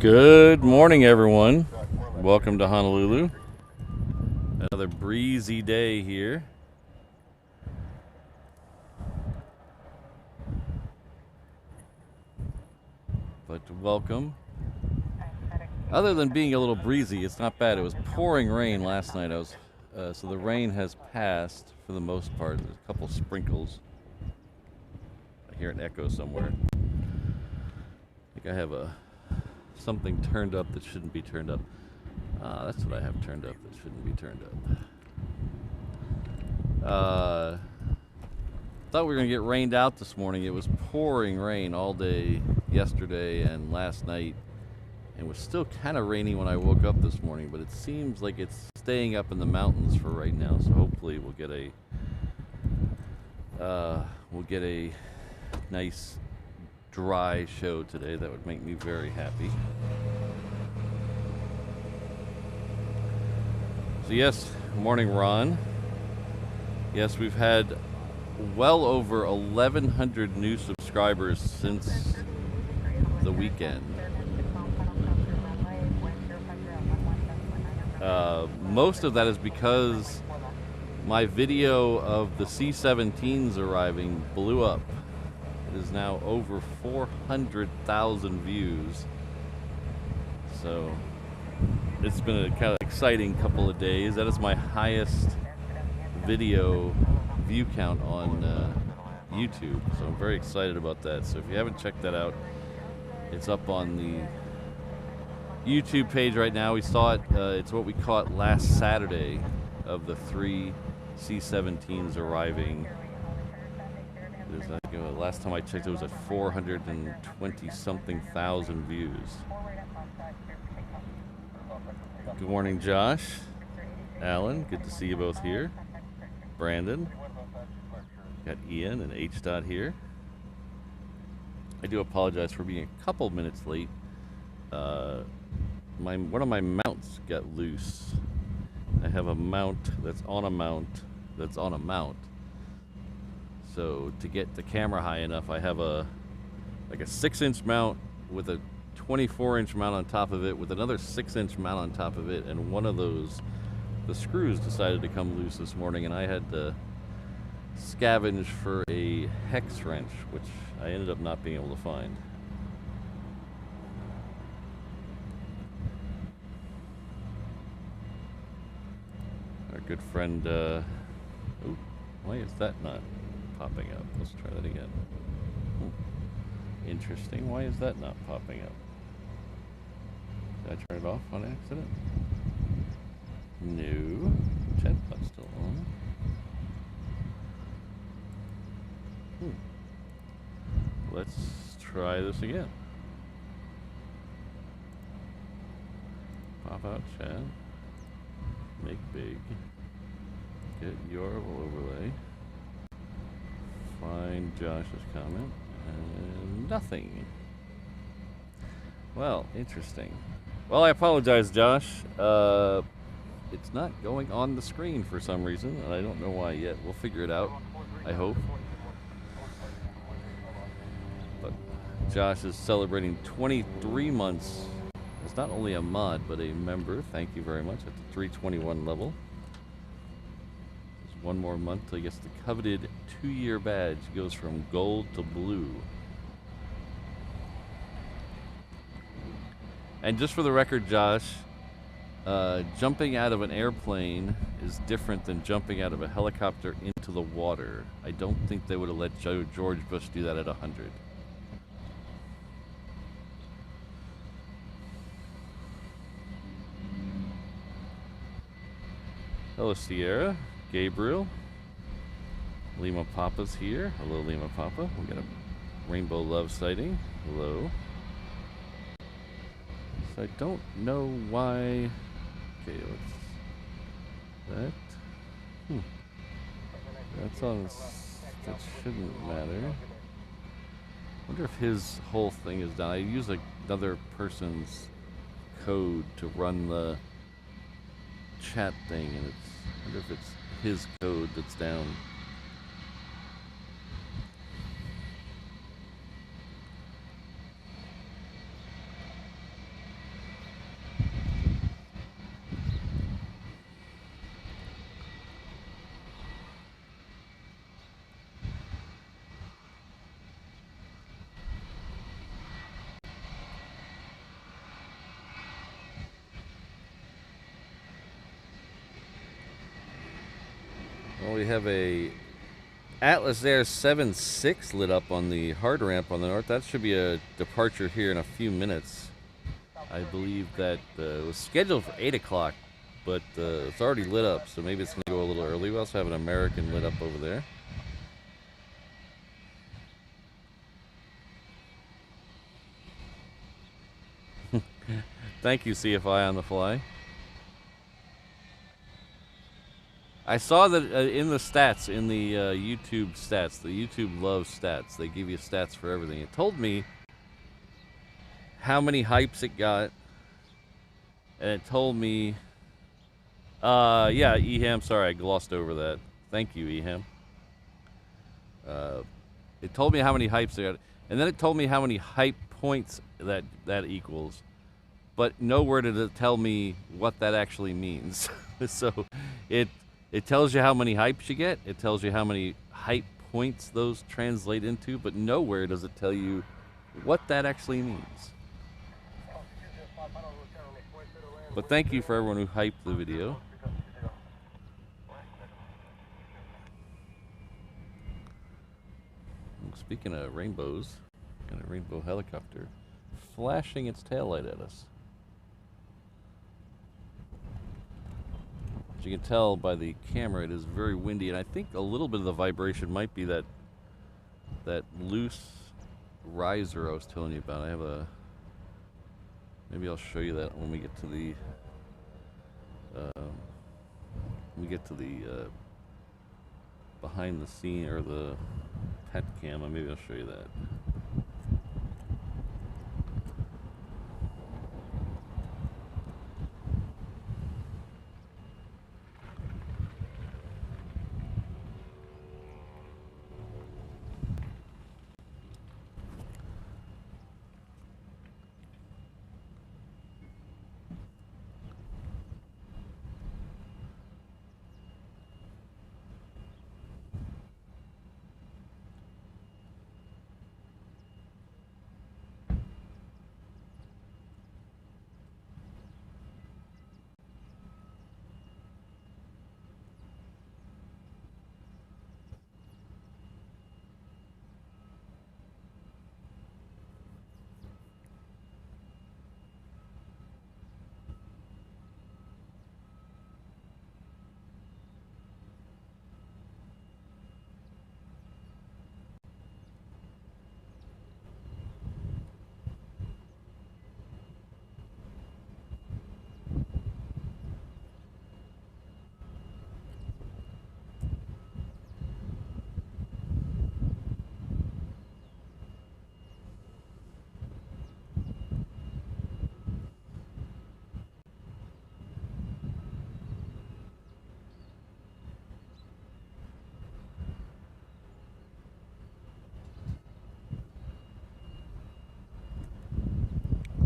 Good morning, everyone. Welcome to Honolulu. Another breezy day here. But welcome. Other than being a little breezy, it's not bad. It was pouring rain last night. So the rain has passed for the most part. There's a couple sprinkles. I hear an echo somewhere. I think I have something turned up that shouldn't be turned up. That's what I have turned up that shouldn't be turned up. Thought we were going to get rained out this morning. It was pouring rain all day yesterday and last night. And it was still kind of rainy when I woke up this morning, but it seems like it's staying up in the mountains for right now. So hopefully we'll get a nice dry show today. That would make me very happy. So yes, morning Ron. Yes, we've had well over 1,100 new subscribers since the weekend. Most of that is because my video of the C-17s arriving blew up. It is now over 400,000 views. So it's been a kind of exciting couple of days. That is my highest video view count on YouTube. So I'm very excited about that. So if you haven't checked that out, it's up on the YouTube page right now. We saw it. It's what we caught last Saturday of the 3 C-17s arriving. Last time I checked, it was at 420-something thousand views. Good morning, Josh. Alan, good to see you both here. Brandon. Got Ian and H. Dot here. I do apologize for being a couple minutes late. One of my mounts got loose. I have a mount that's on a mount that's on a mount. So to get the camera high enough, I have a 6-inch mount with a 24-inch mount on top of it with another 6-inch mount on top of it, and one of those, the screws decided to come loose this morning, and I had to scavenge for a hex wrench, which I ended up not being able to find. Our good friend, why is that not popping up? Let's try that again. Interesting. Why is that not popping up? Did I turn it off on accident? No. Chat bot's still on. Let's try this again. Pop out chat. Make big. Get URL overlay. Find Josh's comment. And nothing. Well, interesting. Well, I apologize, Josh. It's not going on the screen for some reason, and I don't know why yet. We'll figure it out, I hope. But Josh is celebrating 23 months as not only a mod, but a member. Thank you very much. At the 321 level. One more month till he gets the coveted 2-year badge. He goes from gold to blue. And just for the record, Josh, jumping out of an airplane is different than jumping out of a helicopter into the water. I don't think they would have let George Bush do that at 100. Hello, Sierra. Gabriel. Lima Papa's here. Hello, Lima Papa. We got a Rainbow Love sighting. Hello. So I don't know why. Okay, let's. That's on. That shouldn't matter. I wonder if his whole thing is done. I use another person's code to run the chat thing, and I wonder if it's his code that's down. we have a Atlas Air 76 lit up on the hard ramp on the north. That should be a departure here in a few minutes. I believe that it was scheduled for 8 o'clock, but it's already lit up, so maybe it's going to go a little early. We also have an American lit up over there. Thank you, CFI on the fly. I saw that in the stats, in the YouTube stats, the YouTube loves stats. They give you stats for everything. It told me how many hypes it got, and it told me, yeah, Eham, sorry, I glossed over that. Thank you, Eham. It told me how many hypes it got, and then it told me how many hype points that equals, but nowhere did it tell me what that actually means. So it tells you how many hypes you get. It tells you how many hype points those translate into, but nowhere does it tell you what that actually means. But thank you for everyone who hyped the video. Speaking of rainbows, got a rainbow helicopter flashing its taillight at us. As you can tell by the camera, it is very windy, and I think a little bit of the vibration might be that loose riser I was telling you about. I have a, maybe I'll show you that when we get to the behind the scene, or the pet cam. Maybe I'll show you that.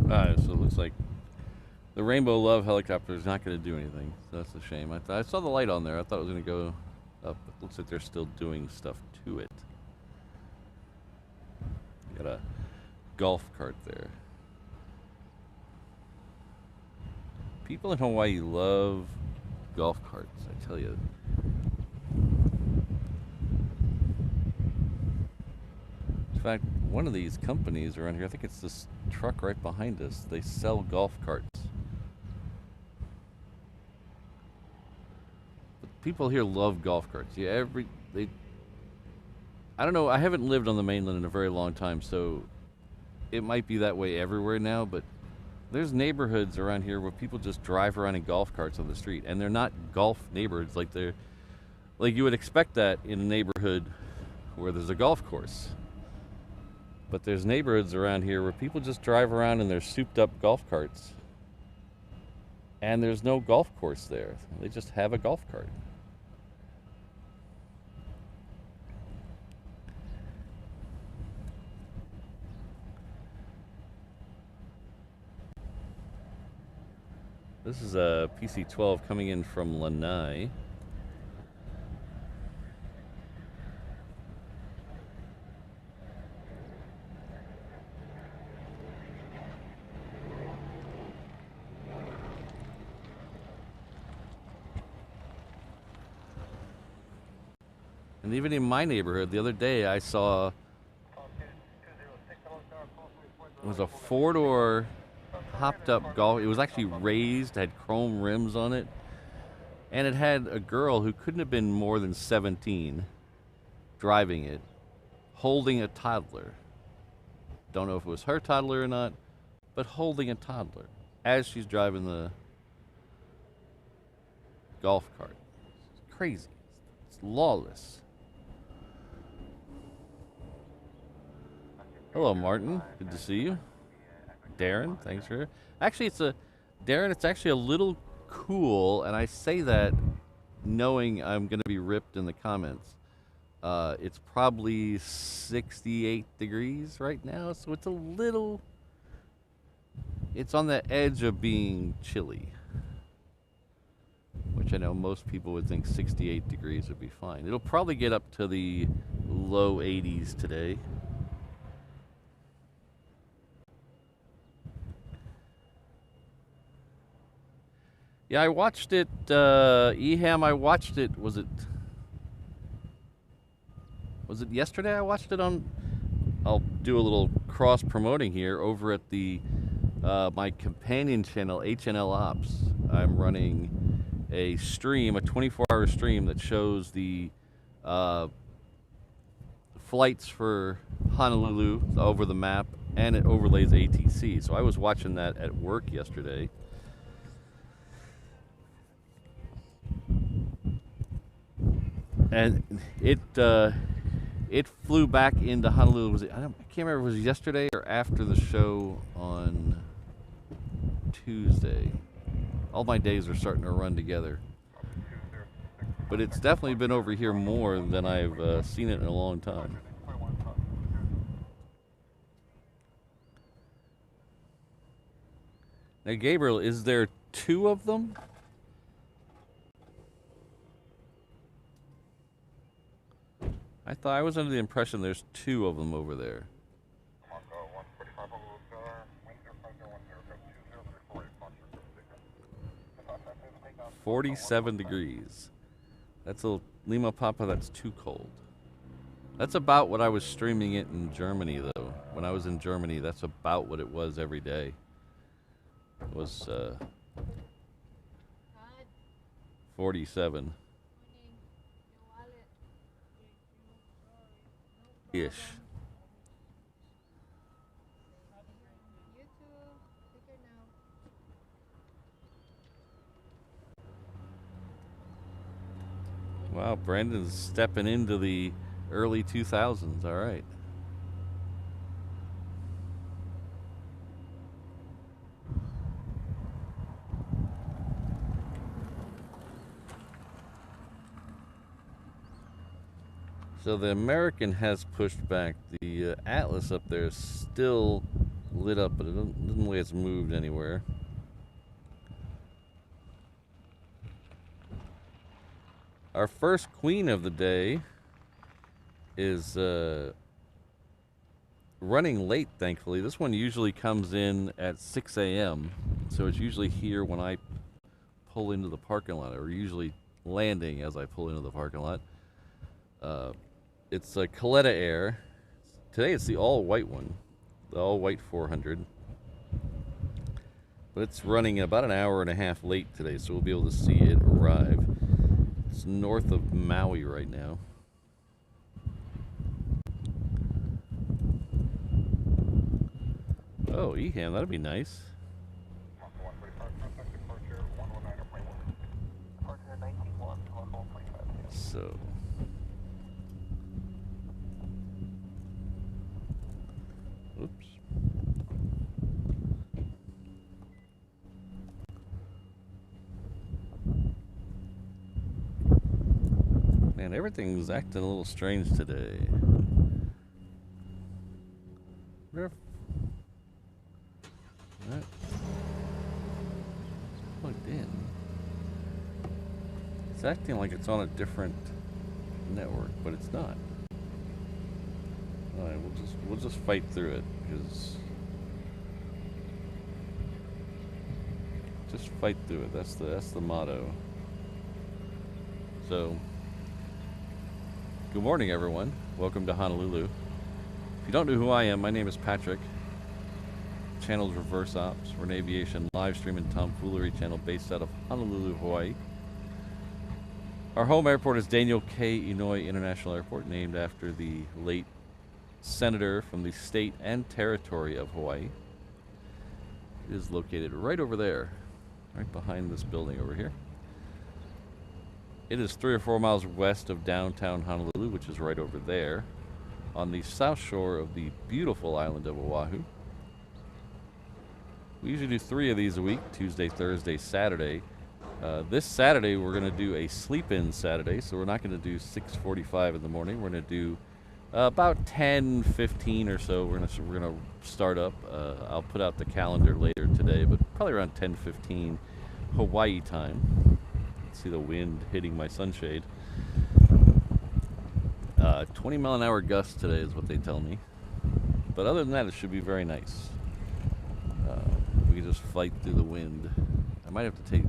Alright, so it looks like the Rainbow Love helicopter is not going to do anything, so that's a shame. I saw the light on there. I thought it was going to go up. It looks like they're still doing stuff to it. Got a golf cart there. People in Hawaii love golf carts, I tell you. In fact, one of these companies around here, I think it's this truck right behind us, they sell golf carts. But people here love golf carts. Yeah, I don't know, I haven't lived on the mainland in a very long time, so it might be that way everywhere now, but there's neighborhoods around here where people just drive around in golf carts on the street, and they're not golf neighborhoods like you would expect that in a neighborhood where there's a golf course. But there's neighborhoods around here where people just drive around in their souped up golf carts, and there's no golf course there. They just have a golf cart. This is a PC-12 coming in from Lanai. And even in my neighborhood, the other day I saw it was a four-door hopped-up Golf. It was actually raised, had chrome rims on it, and it had a girl who couldn't have been more than 17 driving it, holding a toddler. Don't know if it was her toddler or not, but holding a toddler as she's driving the golf cart. It's crazy. It's lawless. Hello, Martin. Good to see you. Darren, thanks for... Actually, Darren, it's actually a little cool, and I say that knowing I'm going to be ripped in the comments. It's probably 68 degrees right now, so it's a little... It's on the edge of being chilly. Which I know most people would think 68 degrees would be fine. It'll probably get up to the low 80s today. Yeah, I watched it, Eham, I watched it, was it yesterday I watched it on, I'll do a little cross-promoting here, over at the, my companion channel, HNL Ops. I'm running a stream, a 24-hour stream that shows the, flights for Honolulu over the map, and it overlays ATC. So I was watching that at work yesterday. And it flew back into Honolulu. I can't remember if it was yesterday or after the show on Tuesday. All my days are starting to run together. But it's definitely been over here more than I've seen it in a long time. Now, Gabriel, is there two of them? I was under the impression there's two of them over there. 47 degrees. That's a Lima Papa, that's too cold. That's about what I was streaming it in Germany, though. When I was in Germany, that's about what it was every day. It was 47. Ish. Wow, Brandon's stepping into the early 2000s. All right. So the American has pushed back. The Atlas up there is still lit up, but it doesn't look like it's moved anywhere. Our first queen of the day is running late, thankfully. This one usually comes in at 6 a.m., so it's usually here when I pull into the parking lot, or usually landing as I pull into the parking lot. It's a Coletta Air. Today it's the all-white one, the all-white 400. But it's running about an hour and a half late today, so we'll be able to see it arrive. It's north of Maui right now. Oh, Eham, that'd be nice. So... Oops. Man, everything's acting a little strange today. Where? That plugged in. It's acting like it's on a different network, but it's not. All right, we'll just fight through it, because just fight through it. That's the motto. So Good morning, everyone. Welcome to Honolulu. If you don't know who I am, my name is Patrick. The channel is Reverse Ops. We're an aviation live stream and tomfoolery channel based out of Honolulu, Hawaii. Our home airport is Daniel K. Inouye International Airport, named after the late senator from the state and territory of Hawaii. It is located right over there, right behind this building over here. It is 3 or 4 miles west of downtown Honolulu, which is right over there, on the south shore of the beautiful island of Oahu. We usually do 3 of these a week, Tuesday, Thursday, Saturday. This Saturday, we're going to do a sleep-in Saturday, so we're not going to do 6:45 in the morning. We're going to do about 10:15 or so. We're going to start up. I'll put out the calendar later today, but probably around 10:15 Hawaii time. See the wind hitting my sunshade. 20-mile-an-hour gusts today is what they tell me. But other than that, it should be very nice. We can just fight through the wind. I might have to take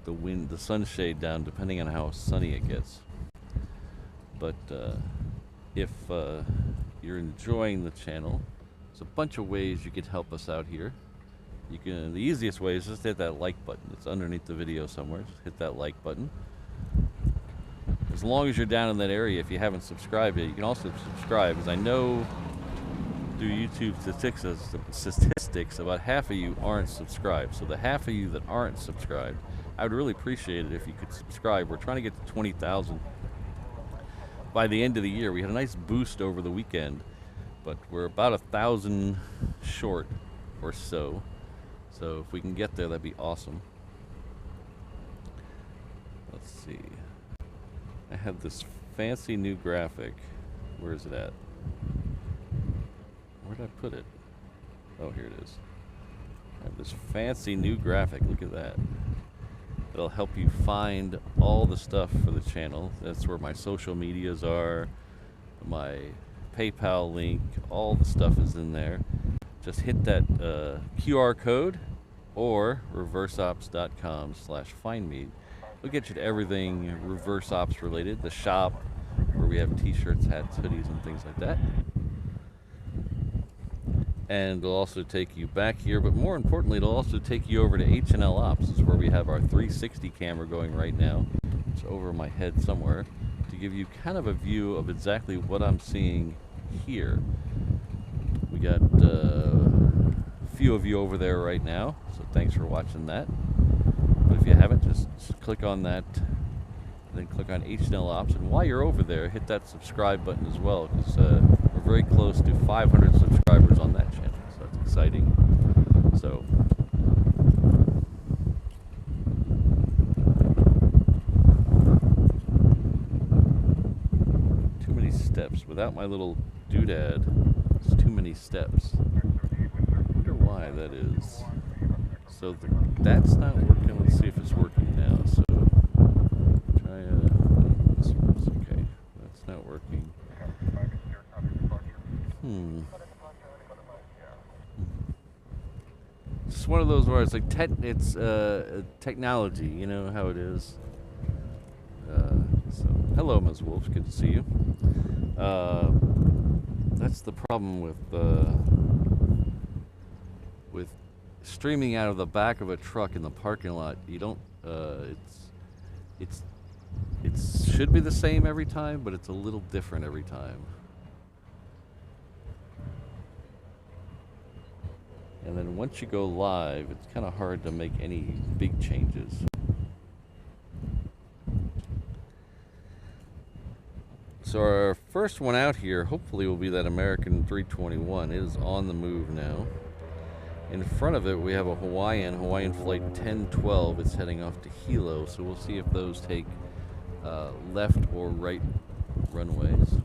the sunshade down depending on how sunny it gets. But if you're enjoying the channel, there's a bunch of ways you can help us out here. The easiest way is just hit that like button. It's underneath the video somewhere. Just hit that like button. As long as you're down in that area, if you haven't subscribed yet, you can also subscribe, because I know through YouTube statistics about half of you aren't subscribed. So the half of you that aren't subscribed, I would really appreciate it if you could subscribe. We're trying to get to 20,000 by the end of the year. We had a nice boost over the weekend, but we're about 1,000 short or so. So if we can get there, that'd be awesome. Let's see. I have this fancy new graphic. Where is it at? Where did I put it? Oh, here it is. I have this fancy new graphic. Look at that. It'll help you find all the stuff for the channel. That's where my social medias are, my PayPal link, all the stuff is in there. Just hit that QR code or reverseops.com/findme. We'll get you to everything Reverse Ops related. The shop, where we have t-shirts, hats, hoodies, and things like that. And it'll also take you back here, but more importantly, it'll also take you over to HNL Ops. This is where we have our 360 camera going right now. It's over my head somewhere, to give you kind of a view of exactly what I'm seeing here. We got a few of you over there right now, so thanks for watching that. But if you haven't, just click on that, then click on HNL Ops, and while you're over there, hit that subscribe button as well, because we're very close to 500 subscribers on that channel, so that's exciting. So too many steps. Without my little doodad, it's too many steps. I wonder why that is. So that's not working. Let's see if it's working now. So try this one's okay. That's not working. It's one of those where it's like technology. You know how it is. So hello, Ms. Wolf. Good to see you. That's the problem with streaming out of the back of a truck in the parking lot. You don't it should be the same every time, but it's a little different every time. And then once you go live, it's kind of hard to make any big changes. So our first one out here hopefully will be that American 321. It is on the move now. In front of it, we have a Hawaiian flight 1012. It's heading off to Hilo, so we'll see if those take left or right runways.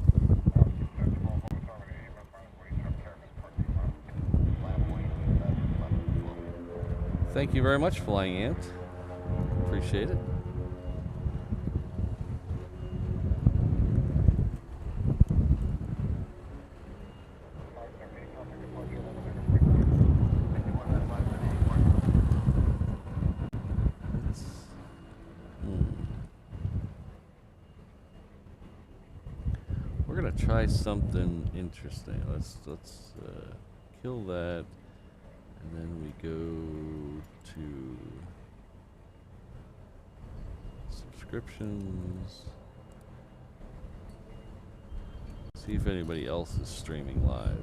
Thank you very much, Flying Ant. Appreciate it. try something interesting. Let's kill that, and then we go to subscriptions. See if anybody else is streaming live.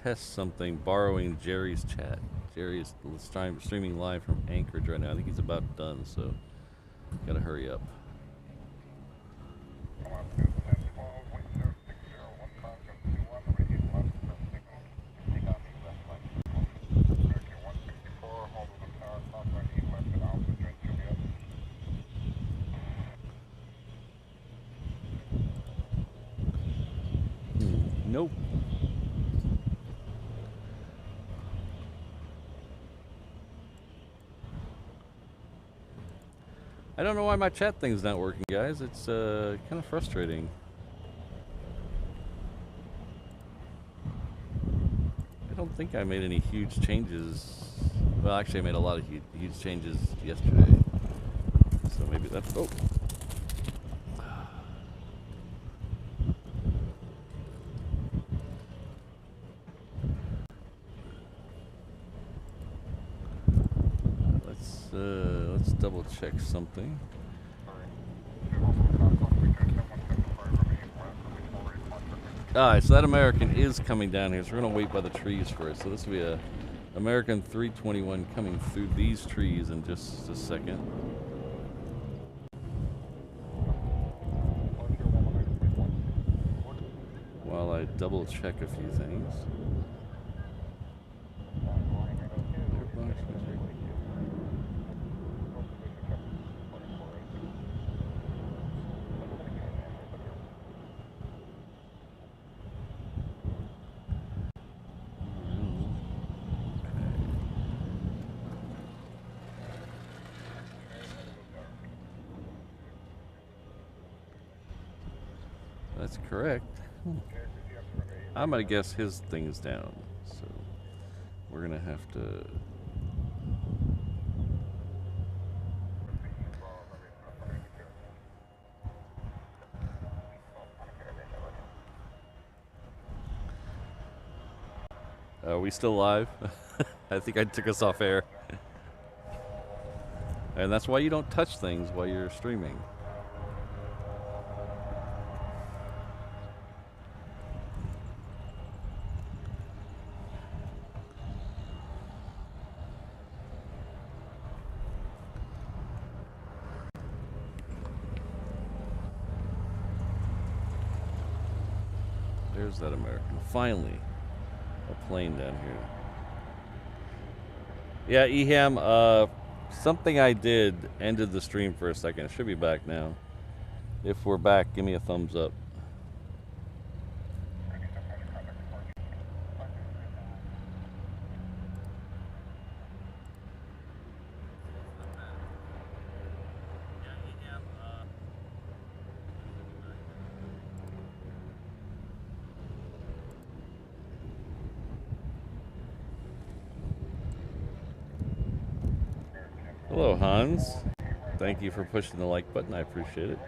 Test something, borrowing Jerry's chat. Jerry is streaming live from Anchorage right now. I think he's about done, so gotta hurry up. Nope. I don't know why my chat thing's not working, guys. It's kind of frustrating. I don't think I made any huge changes. Well, actually, I made a lot of huge changes yesterday. So maybe that's... Oh! Let's double check something. Alright, so that American is coming down here, so we're going to wait by the trees for it. So this will be a American 321 coming through these trees in just a second. While I double check a few things. That's correct. I'm gonna guess his thing's down, so we're gonna have to. Are we still live? I think I took us off air. And that's why you don't touch things while you're streaming. There's that American. Finally, a plane down here. Yeah, Eham, something I did ended the stream for a second. It should be back now. If we're back, give me a thumbs up. Hello, Hans. Thank you for pushing the like button. I appreciate it.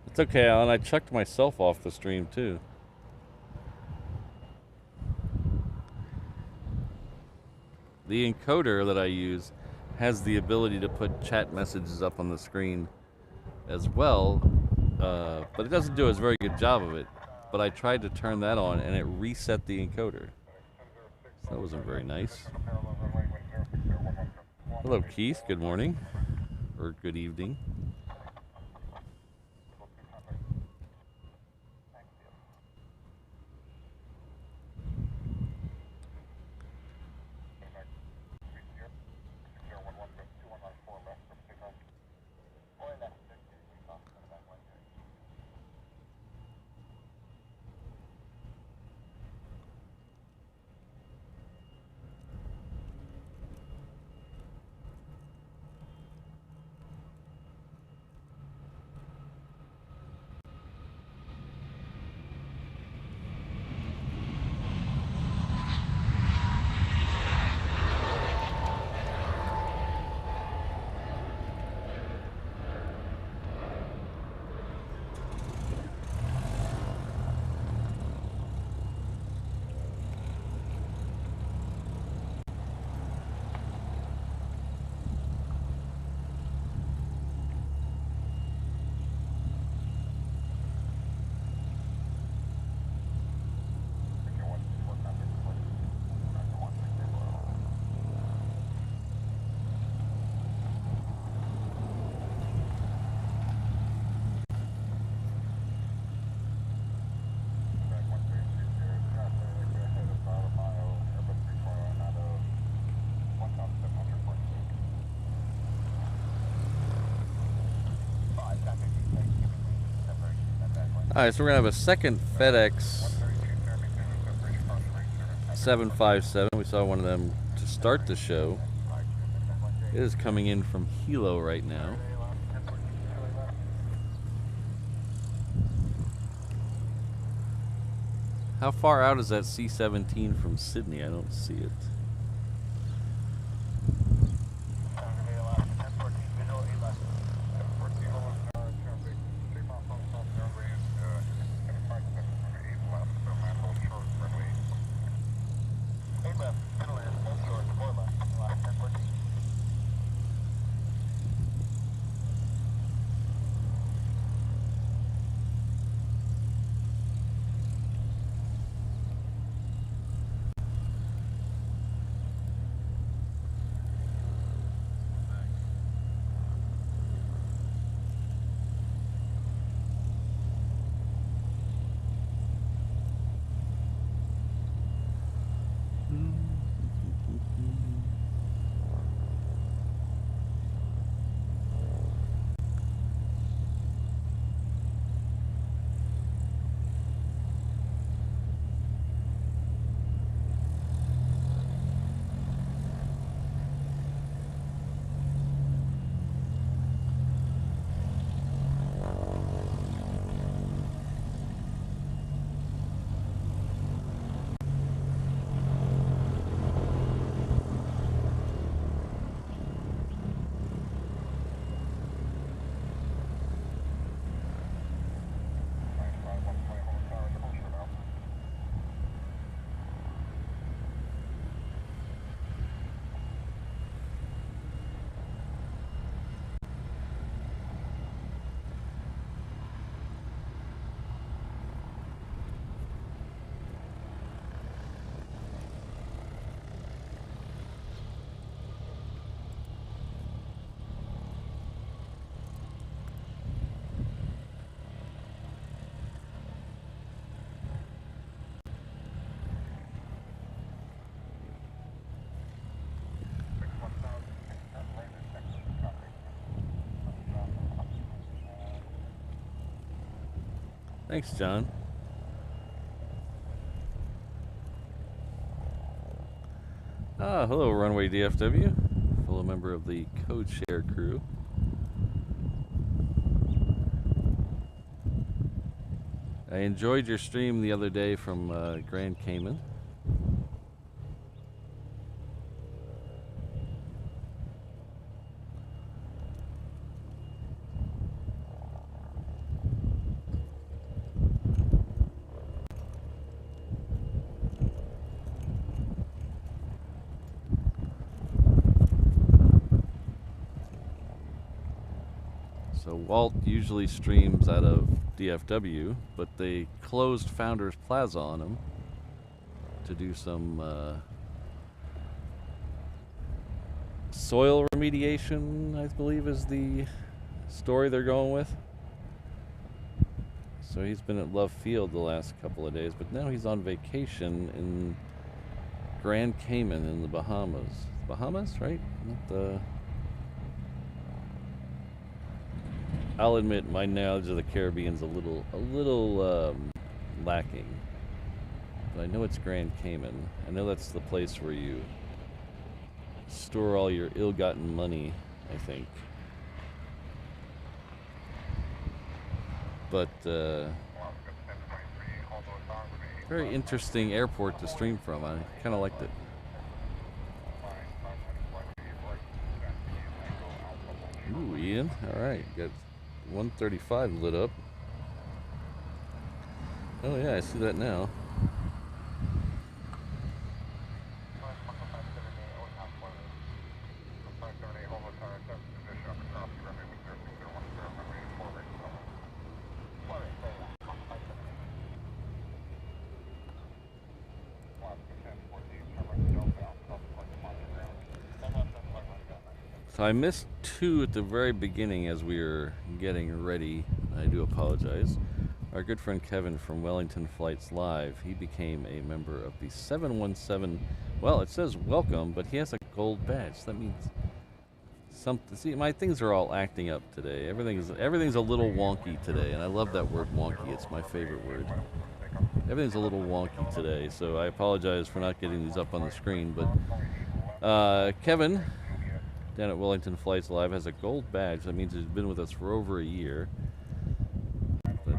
It's okay, Alan. I chucked myself off the stream, too. The encoder that I use has the ability to put chat messages up on the screen as well, but it doesn't do a very good job of it. But I tried to turn that on, and it reset the encoder. So that wasn't very nice. Hello, Keith. Good morning. Or good evening. Alright, so we're going to have a second FedEx 757. We saw one of them to start the show. It is coming in from Hilo right now. How far out is that C-17 from Sydney? I don't see it. Thanks, John. Hello, Runway DFW, fellow member of the Code Share crew. I enjoyed your stream the other day from Grand Cayman. Walt usually streams out of DFW, but they closed Founders Plaza on him to do some soil remediation, I believe is the story they're going with. So he's been at Love Field the last couple of days, but now he's on vacation in Grand Cayman in the Bahamas. Bahamas, right? Not the... I'll admit my knowledge of the Caribbean's a little lacking. But I know it's Grand Cayman. I know that's the place where you store all your ill-gotten money, I think. But very interesting airport to stream from. I kind of liked it. Ooh, Ian. All right, got 135 lit up. Oh yeah, I see that now. So I missed two at the very beginning as we were getting ready. I do apologize. Our good friend Kevin from Wellington Flights Live, he became a member of the 717. Well, it says welcome, but he has a gold badge. So that means something. See, my things are all acting up today. Everything's a little wonky today, and I love that word wonky. It's my favorite word. Everything's a little wonky today, so I apologize for not getting these up on the screen. But Kevin down at Wellington Flights Live has a gold badge. That means he's been with us for over a year. But,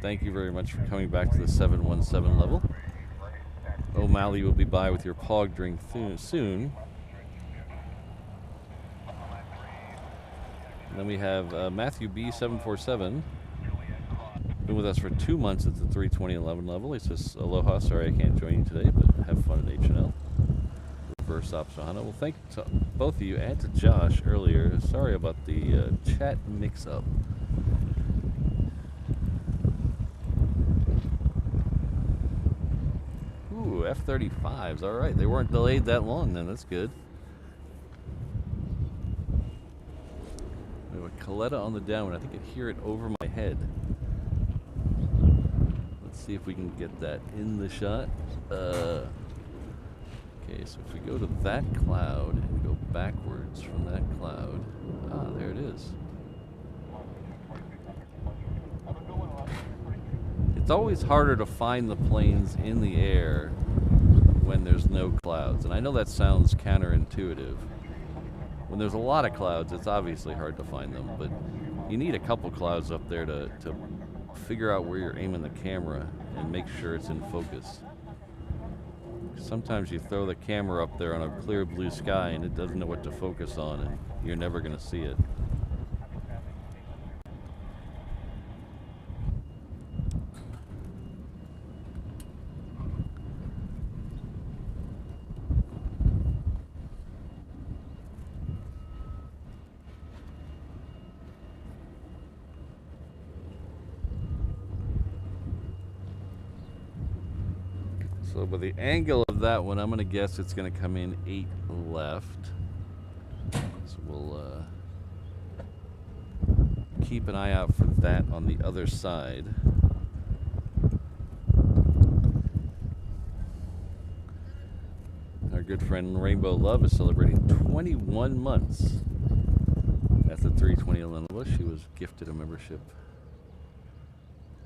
thank you very much for coming back to the 717 level. O'Malley will be by with your POG drink soon. And then we have Matthew B747. Been with us for 2 months at the 32011 level. He says, aloha, sorry I can't join you today, but have fun at HNL. Reverse ops Honu. Well, thank to both of you and to Josh earlier. Sorry about the chat mix-up. Ooh, F-35s. All right, they weren't delayed that long then. That's good. We have a Coletta on the downwind. I think I can hear it over my head. Let's see if we can get that in the shot. Okay, so if we go to that cloud and go backwards from that cloud, there it is. It's always harder to find the planes in the air when there's no clouds, and I know that sounds counterintuitive. When there's a lot of clouds, it's obviously hard to find them, but you need a couple clouds up there to figure out where you're aiming the camera and make sure it's in focus. Sometimes you throw the camera up there on a clear blue sky and it doesn't know what to focus on, and you're never going to see it. So by the angle of that one, I'm going to guess it's going to come in 8 left. So we'll keep an eye out for that on the other side. Our good friend Rainbow Love is celebrating 21 months at the 32011 level. She was gifted a membership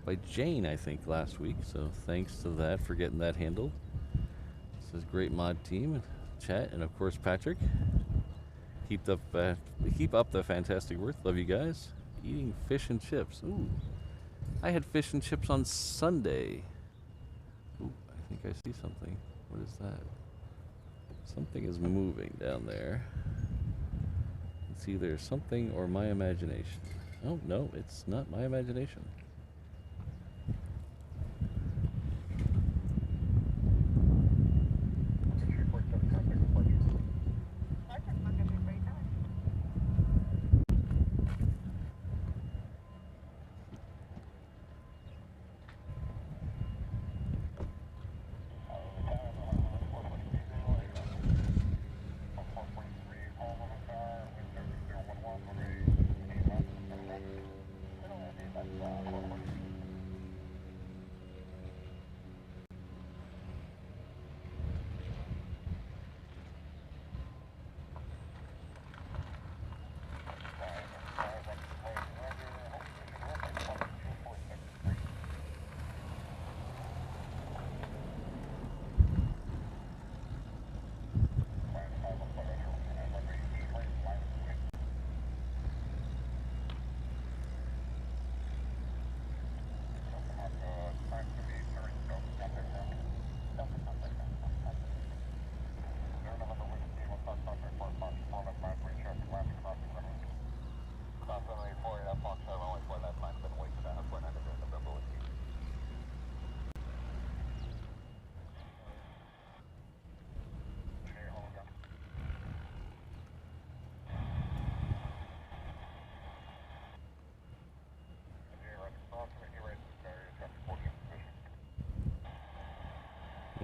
by Jane, I think, last week. So thanks to that for getting that handled. This is great mod team, chat, and of course Patrick. Keep up the fantastic work. Love you guys. Eating fish and chips. Ooh, I had fish and chips on Sunday. Ooh, I think I see something. What is that? Something is moving down there. It's either something or my imagination. Oh no, it's not my imagination.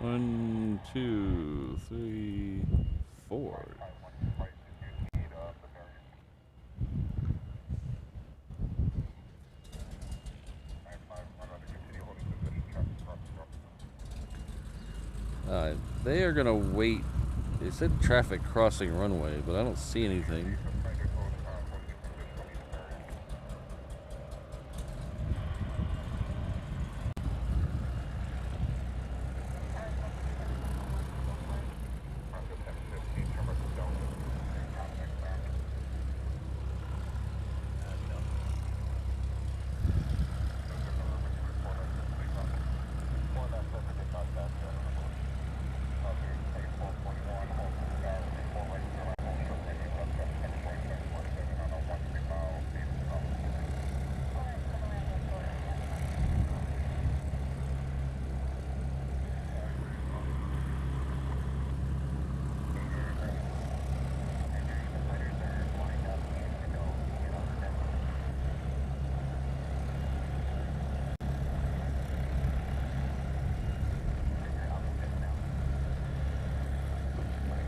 1, 2, 3, 4. They are gonna wait. They said traffic crossing runway, but I don't see anything.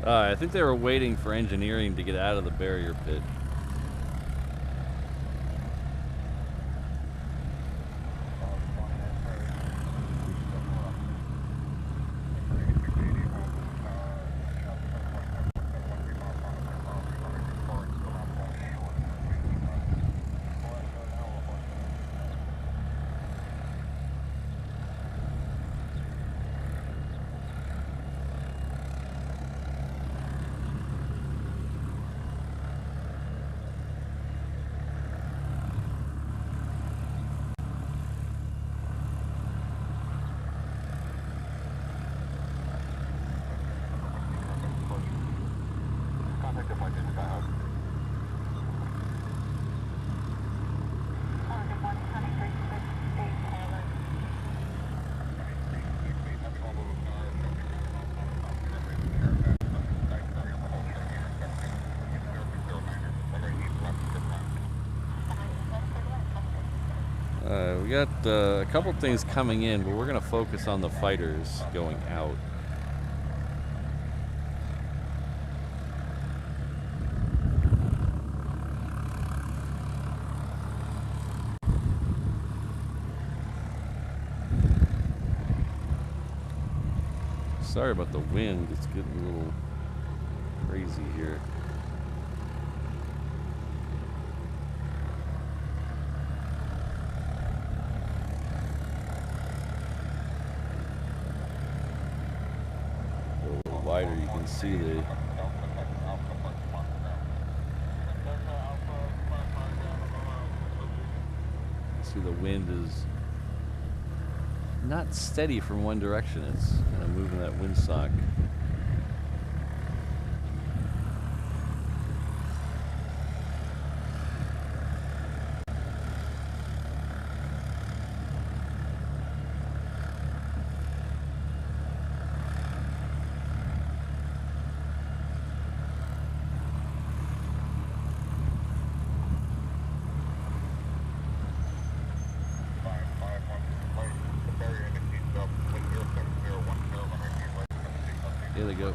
I think they were waiting for engineering to get out of the barrier pit. We got a couple things coming in, but we're going to focus on the fighters going out. Sorry about the wind, it's getting a little crazy here. Wider, you can see the wind is not steady from one direction. It's kind of moving that windsock. Here they go.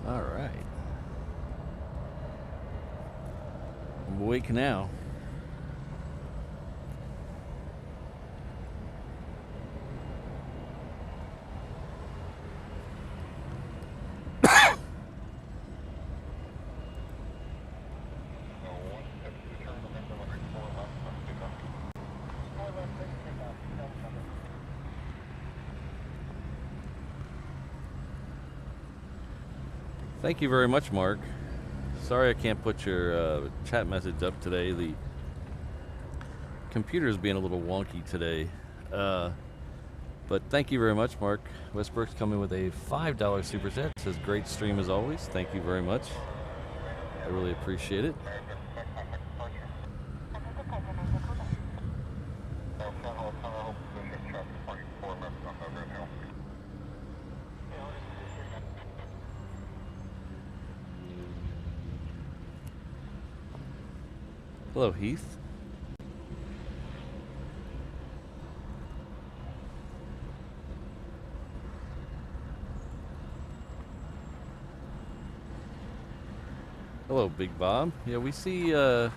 All right. I'm awake now. Thank you very much, Mark. Sorry I can't put your chat message up today. The computer's being a little wonky today. But thank you very much, Mark. Westbrook's coming with a $5 super chat. Says great stream as always. Thank you very much. I really appreciate it. Hello, Heath. Hello, Big Bob. Yeah, we see them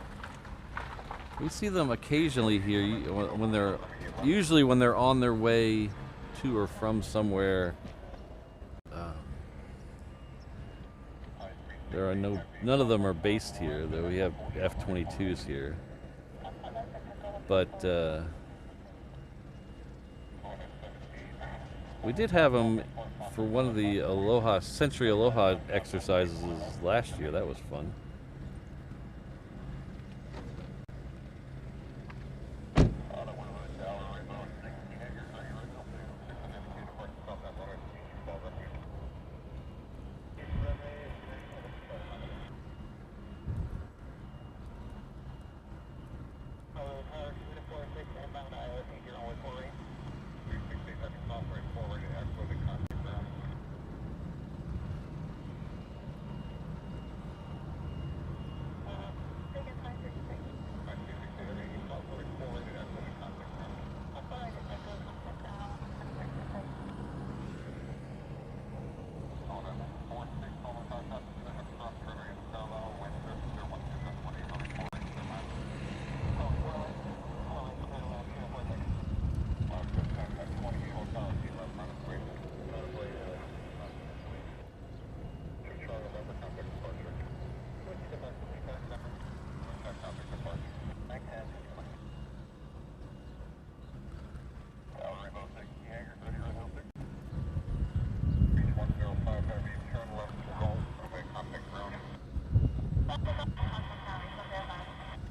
occasionally here when they're usually when they're on their way to or from somewhere. There are none of them are based here, though we have F-22s here. But we did have them for one of the Aloha Century Aloha exercises last year. That was fun.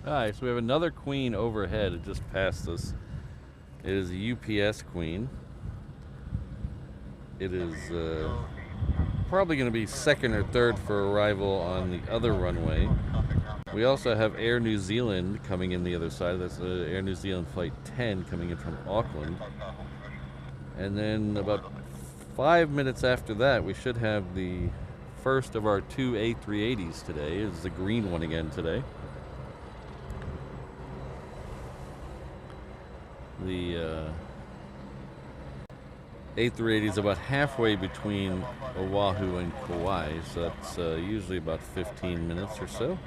Alright, so we have another Queen overhead. It just passed us. It is a UPS Queen. It is probably going to be second or third for arrival on the other runway. We also have Air New Zealand coming in the other side. That's Air New Zealand Flight 10 coming in from Auckland. And then about 5 minutes after that, we should have the first of our two A380s today. It's the green one again today. The A380 is about halfway between Oahu and Kauai, so that's usually about 15 minutes or so.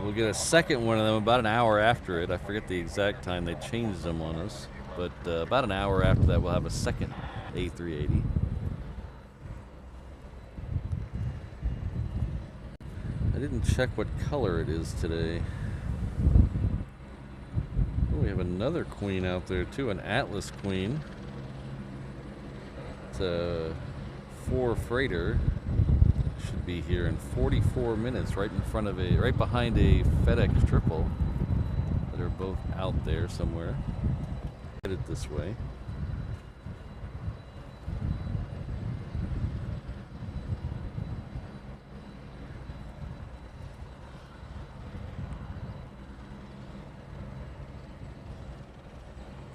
We'll get a second one of them about an hour after it. I forget the exact time they changed them on us, but about an hour after that we'll have a second A380. I didn't check what color it is today. Oh, we have another queen out there too, an Atlas Queen. It's a 4 freighter. Should be here in 44 minutes, right in front of right behind a FedEx triple that are both out there somewhere. Headed this way.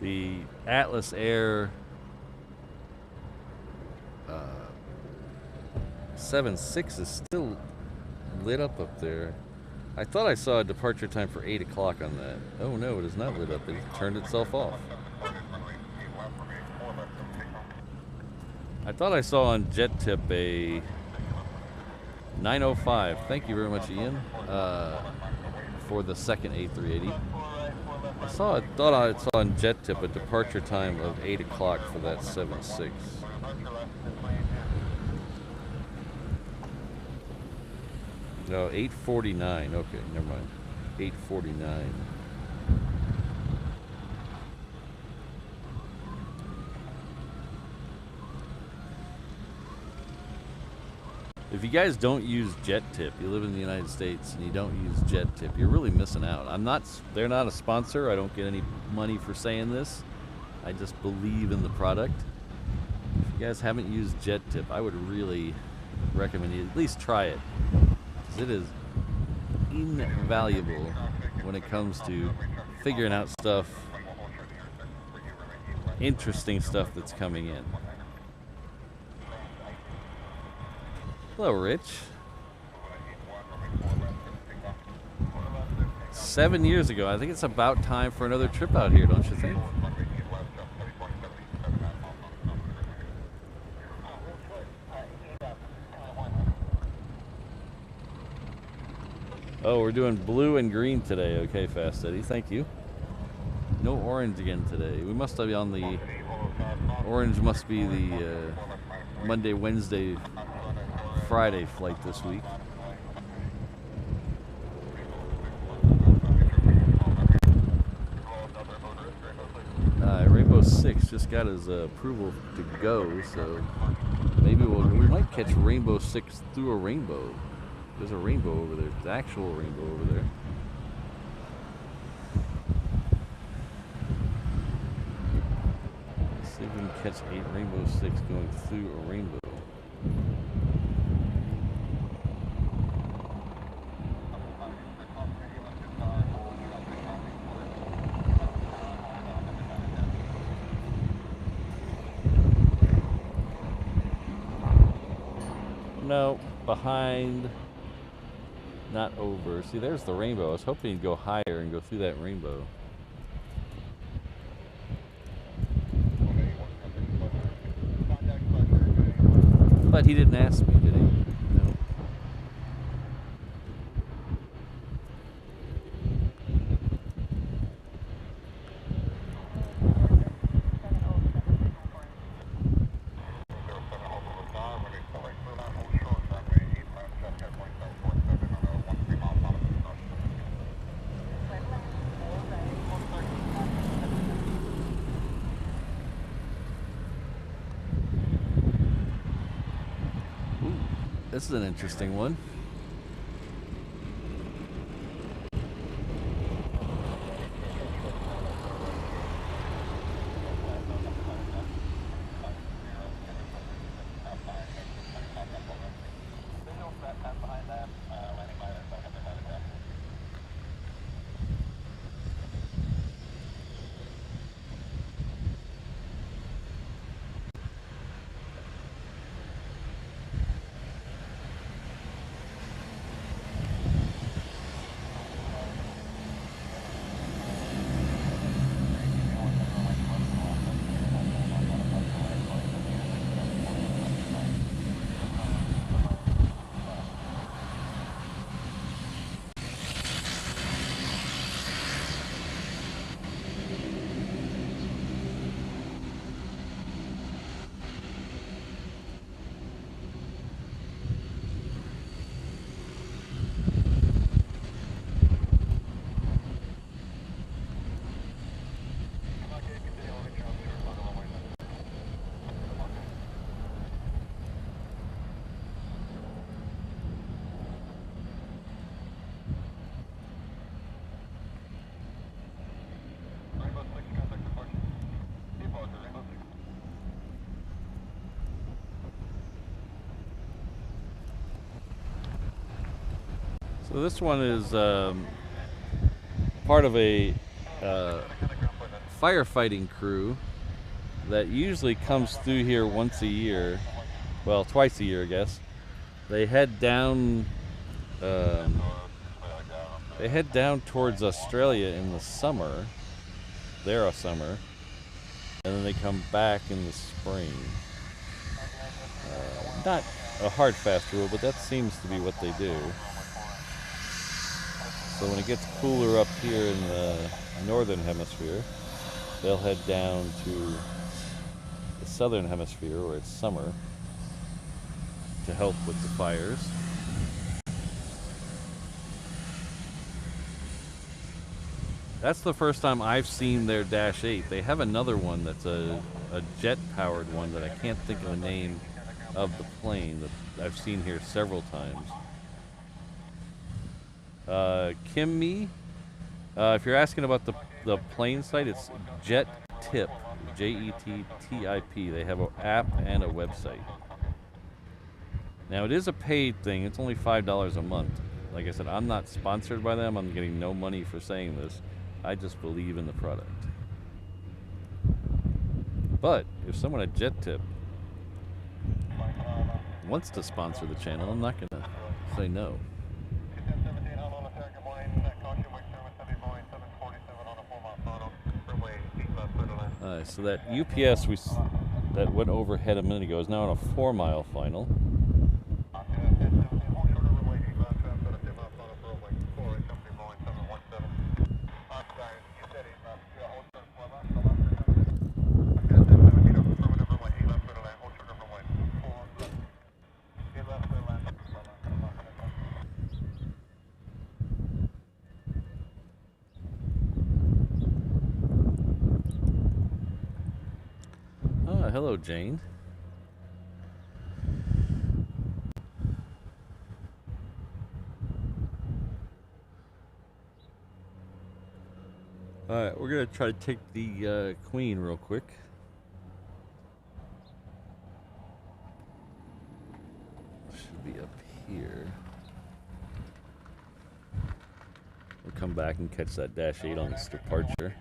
The Atlas Air 76 is still lit up there. I thought I saw a departure time for 8 o'clock on that. Oh no, it is not lit up. It turned itself off. I thought I saw on jet tip a 9:05. Thank you very much, Ian, for the second A380. I thought I saw on jet tip a departure time of 8 o'clock for that 76. No, 8:49. Okay, never mind. 8:49. If you guys don't use jet tip, you live in the United States and you don't use jet tip, you're really missing out. They're not a sponsor. I don't get any money for saying this. I just believe in the product. If you guys haven't used jet tip, I would really recommend you at least try it. It is invaluable when it comes to figuring out stuff, interesting stuff that's coming in. Hello, Rich. 7 years ago. I think it's about time for another trip out here, don't you think? Oh, we're doing blue and green today. Okay, Fast Eddie, thank you. No orange again today. We must be on the... Orange must be the Monday, Wednesday, Friday flight this week. Rainbow 6 just got his approval to go, so maybe we might catch Rainbow 6 through a rainbow. There's a rainbow over there. The actual rainbow over there. Let's see if we can catch a Rainbow 6 going through a rainbow. No, behind. Not over. See, there's the rainbow. I was hoping you'd go higher and go through that rainbow. But he didn't ask me, did he? No. This is an interesting one. So this one is part of a firefighting crew that usually comes through here once a year. Well, twice a year, I guess. They head down. They head down towards Australia in the summer. Their summer, and then they come back in the spring. Not a hard fast rule, but that seems to be what they do. So when it gets cooler up here in the northern hemisphere, they'll head down to the southern hemisphere where it's summer to help with the fires. That's the first time I've seen their Dash 8. They have another one that's a jet-powered one that I can't think of the name of the plane that I've seen here several times. Kimmy, if you're asking about the plane site, it's Jet Tip, Jettip. They have an app and a website. Now it is a paid thing. It's only $5 a month. Like I said, I'm not sponsored by them. I'm getting no money for saying this. I just believe in the product. But if someone at Jet Tip wants to sponsor the channel, I'm not going to say no. So that UPS that went overhead a minute ago is now on a 4-mile final. Hello, Jane. Alright, we're going to try to take the Queen real quick. Should be up here. We'll come back and catch that Dash 8 on its departure.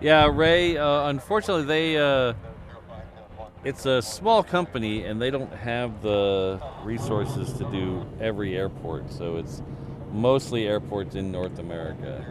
Yeah, Ray. Unfortunately, it's a small company and they don't have the resources to do every airport. So it's mostly airports in North America.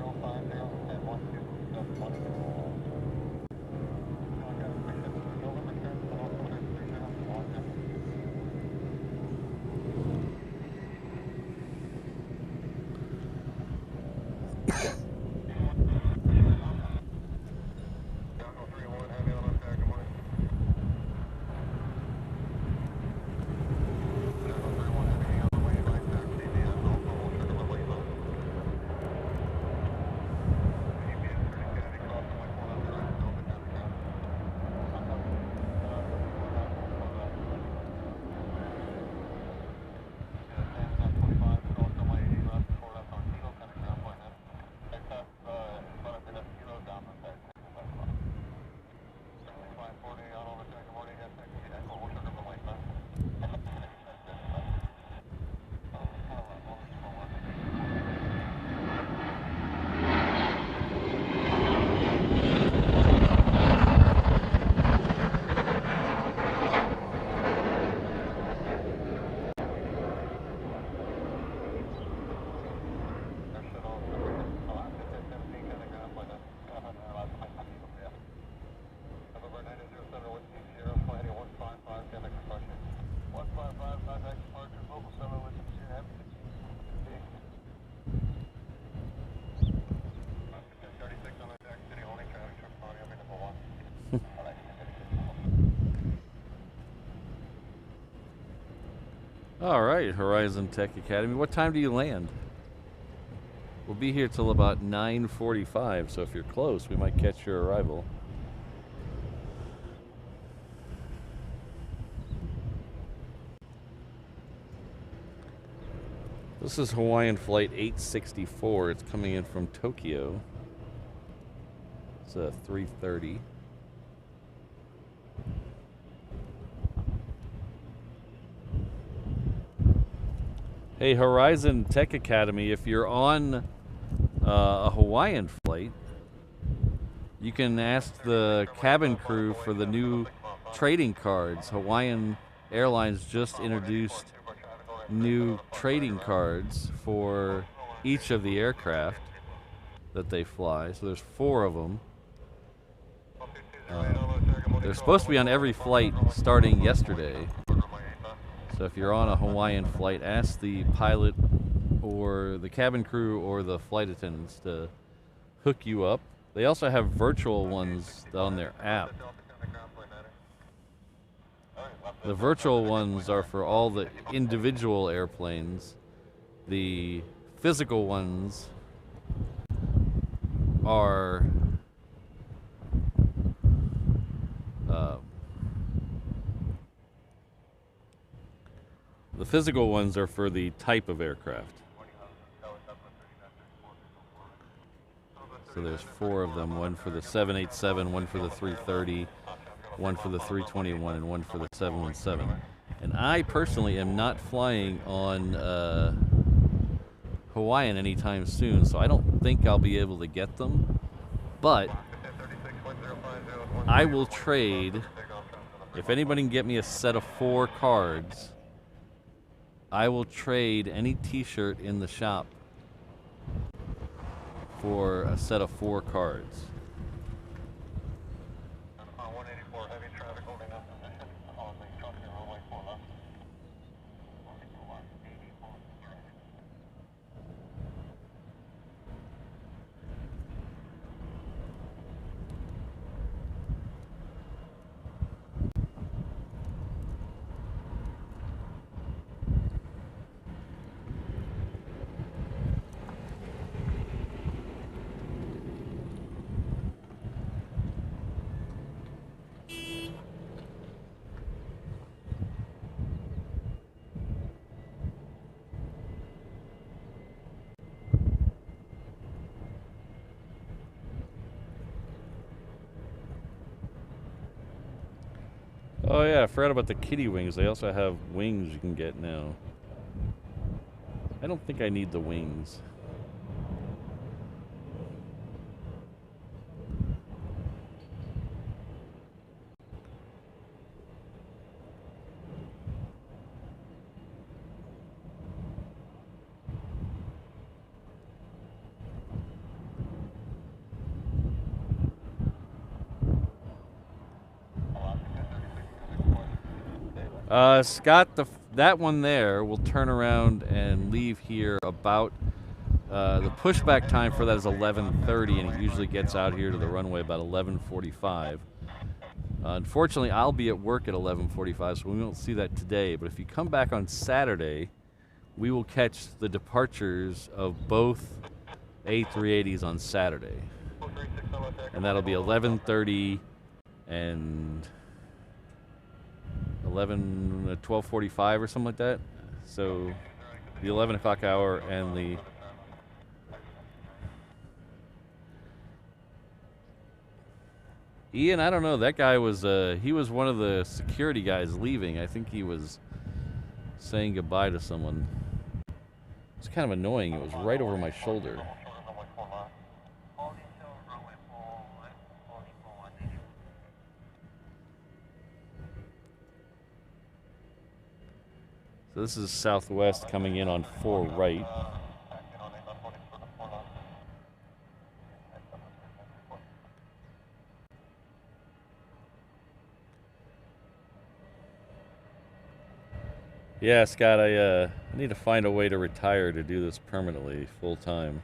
All right, Horizon Tech Academy. What time do you land? We'll be here till about 9:45, so if you're close, we might catch your arrival. This is Hawaiian Flight 864. It's coming in from Tokyo. It's a 330. Hey, Horizon Tech Academy, if you're on a Hawaiian flight, you can ask the cabin crew for the new trading cards. Hawaiian Airlines just introduced new trading cards for each of the aircraft that they fly. So there's 4 of them. They're supposed to be on every flight starting yesterday. So if you're on a Hawaiian flight, ask the pilot or the cabin crew or the flight attendants to hook you up. They also have virtual ones on their app. The virtual ones are for all the individual airplanes. The physical ones are for the type of aircraft. So there's 4 of them, one for the 787, one for the 330, one for the 321, and one for the 717. And I personally am not flying on Hawaiian anytime soon, so I don't think I'll be able to get them. But I will trade, if anybody can get me a set of 4 cards, I will trade any t-shirt in the shop for a set of 4 cards. Oh yeah, I forgot about the kitty wings. They also have wings you can get now. I don't think I need the wings. Scott, that one there will turn around and leave here about, the pushback time for that is 11:30, and it usually gets out here to the runway about 11:45. Unfortunately, I'll be at work at 11:45, so we won't see that today. But if you come back on Saturday, we will catch the departures of both A380s on Saturday. And that'll be 11:30 and 12:45 or something like that. So the 11 o'clock hour and the Ian, I don't know. That guy was he was one of the security guys leaving. I think he was saying goodbye to someone. It's kind of annoying. It was right over my shoulder. So this is Southwest coming in on 4 right. Yeah, Scott, I need to find a way to retire to do this permanently, full time.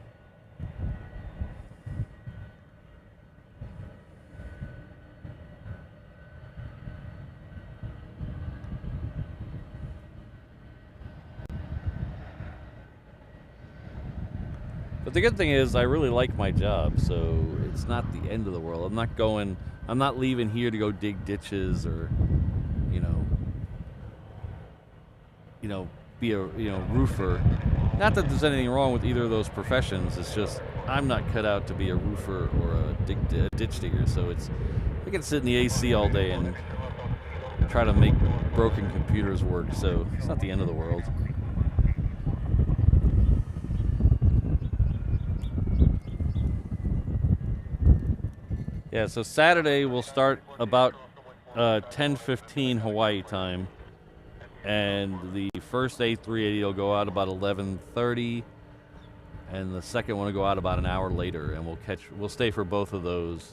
But the good thing is I really like my job, so it's not the end of the world. I'm not leaving here to go dig ditches or, be a roofer. Not that there's anything wrong with either of those professions. It's just I'm not cut out to be a roofer or a ditch digger. So I can sit in the AC all day and try to make broken computers work. So it's not the end of the world. Yeah. So Saturday we'll start about 10:15 Hawaii time. And the first A380 will go out about 11:30, and the second one will go out about an hour later, and we'll stay for both of those.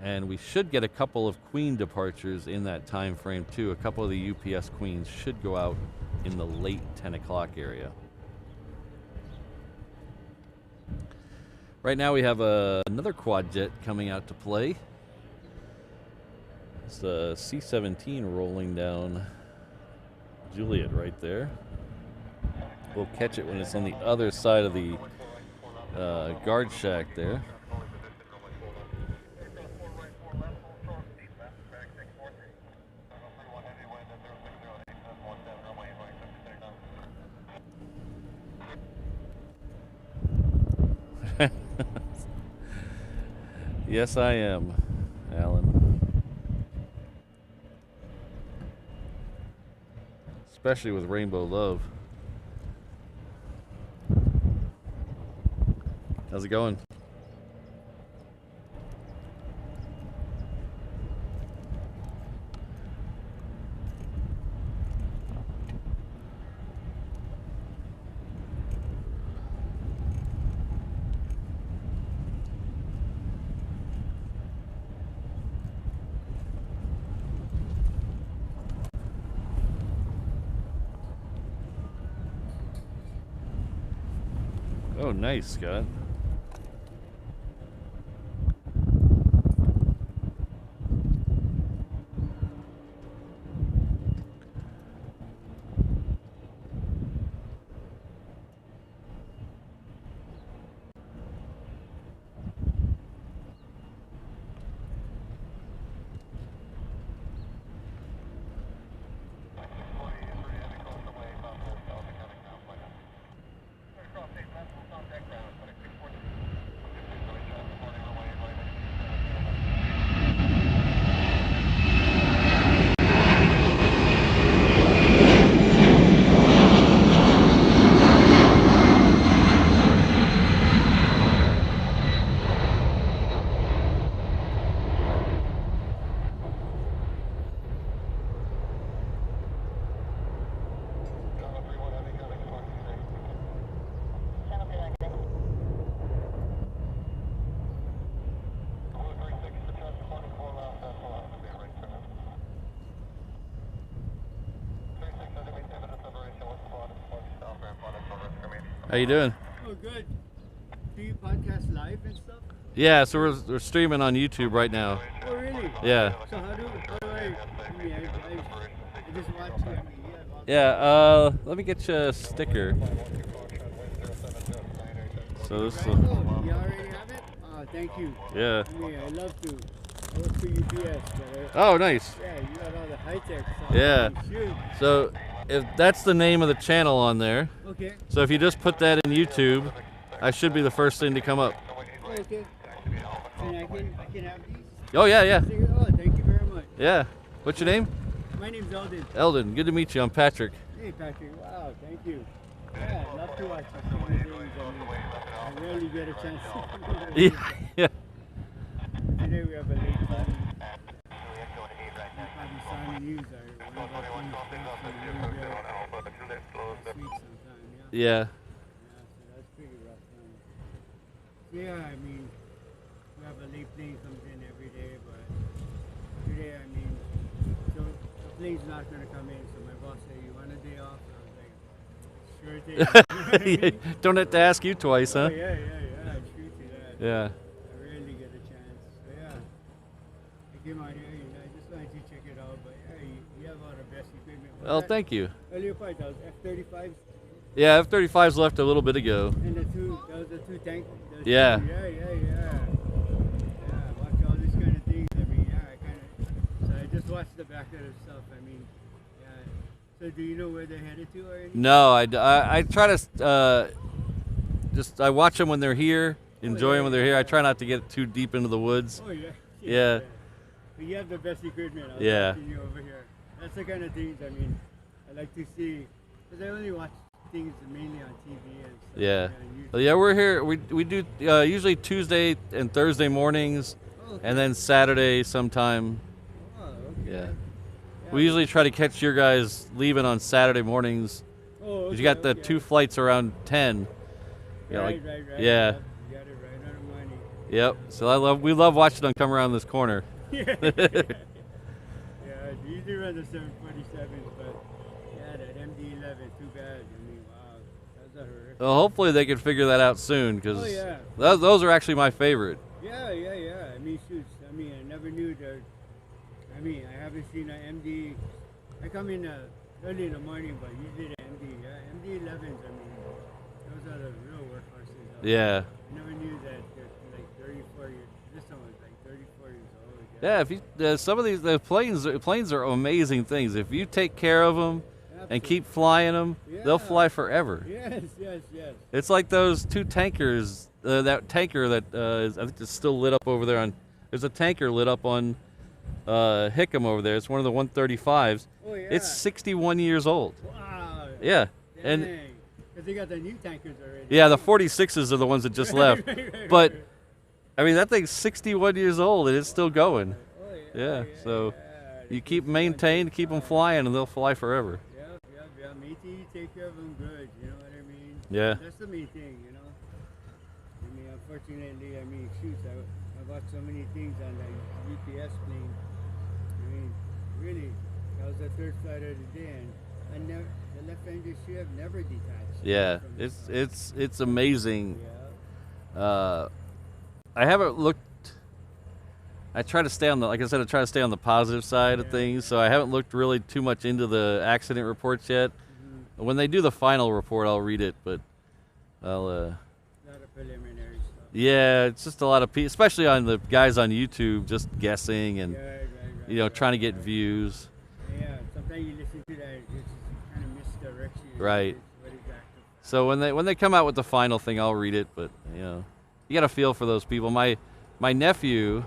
And we should get a couple of Queen departures in that time frame too. A couple of the UPS Queens should go out in the late 10 o'clock area. Right now we have another quad jet coming out to play. It's the C-17 rolling down Juliet right there. We'll catch it when it's on the other side of the guard shack there. Yes, I am, Alan. Especially with Rainbow Love. How's it going? Oh, nice, Scott. How you doing? Oh, good. Do you podcast live and stuff? Yeah, so we're streaming on YouTube right now. Oh, really? Yeah. So how do I mean, I just watch you. I mean, Yeah, let me get you a sticker. So this is... Oh, you already have it? Oh, thank you. Yeah. I mean, I love to. I work for UPS, but Oh, nice. yeah, you got all the high-tech stuff. Yeah. Shoot. So if that's the name of the channel on there. Okay. So if you just put that in YouTube, I should be the first thing to come up. Oh, okay. And I can have these? Oh, yeah, yeah. Oh, thank you very much. Yeah. What's your name? My name's Eldon. Eldon. Good to meet you. I'm Patrick. Hey, Patrick. Wow, thank you. Yeah, I love to watch some of the things. I rarely get a chance to. Yeah. Today we have a late signing. Probably signing news are one of our things from this week sometime, yeah? Yeah. Yeah, so that's pretty rough. Yeah, I mean, we have a late plane comes in every day, but today, I mean, so the plane's not going to come in, so my boss said, you want a day off? I was like, sure thing. You know what I mean? Don't have to ask you twice, huh? Oh, yeah, true to that. Yeah. I rarely get a chance. So yeah, I came out here. You know, I just wanted to check it out. But yeah, you have all the best equipment. Well, thank you. Earlier part, that was F-35s. Yeah, F-35s left a little bit ago. And that was the two tank. Yeah. Yeah. Watch all these kind of things. I mean, so I just watched the back of the stuff. I mean, yeah. So do you know where they're headed to or anything? No, I try to I watch them when they're here, enjoy them when they're here. I try not to get too deep into the woods. Oh yeah. Yeah. But you have the best equipment. I was Yeah. watching you over here. That's the kind of things. I mean, I like to see because I only watch things mainly on TV and stuff. Yeah. Well, yeah, we're here. We do usually Tuesday and Thursday mornings, and then Saturday sometime. Oh, okay. Yeah. We usually try to catch your guys leaving on Saturday mornings. Oh, okay, you got the two flights around 10. Yeah, right. Yeah. You got it right on the money. Yep. So we love watching them come around this corner. Yeah. You do run the 747s, but yeah, that MD-11, too bad. I mean, wow, that's a horrific. Well, hopefully they can figure that out soon, because those are actually my favorite. Yeah. I mean, shoot. I mean, I never knew that. I mean, I haven't seen an MD. I come in early in the morning, but usually the MD. Yeah, MD-11s. I mean, those are the real workhorses. Yeah. I never knew that they're like 34 years. This one was like 34 years old. Yeah, if you some of these planes are amazing things. If you take care of them and keep flying them, they'll fly forever. Yes. It's like those two tankers. That tanker that is, I think it's still lit up over there. There's a tanker lit up on Hickam over there. It's one of the 135s. Oh yeah. It's 61 years old. Wow. Yeah. Dang. And because they got the new tankers already. Yeah, the 46s are the ones that just left. But I mean, that thing's 61 years old and it's still going. Oh, yeah. So you keep maintained, keep them flying, and they'll fly forever. Yeah. Matey, take care of them good. You know what I mean? Yeah. That's the main thing, you know. I mean, unfortunately, shoot, I watched so many things on that UPS plane. I mean, really, that was the third flight of the day, and the left engine should have never detached. Yeah, it's amazing. Yeah. I haven't looked. I try to stay on the, like I said, I try to stay on the positive side of things. So I haven't looked really too much into the accident reports yet. Mm-hmm. When they do the final report, I'll read it. But I'll. A lot of preliminary stuff. Yeah, it's just a lot of people, especially on the guys on YouTube, just guessing and trying to get views. Yeah, sometimes you listen to that, it just kind of misdirects you. Right. So when they come out with the final thing, I'll read it. But you got to feel for those people. My nephew.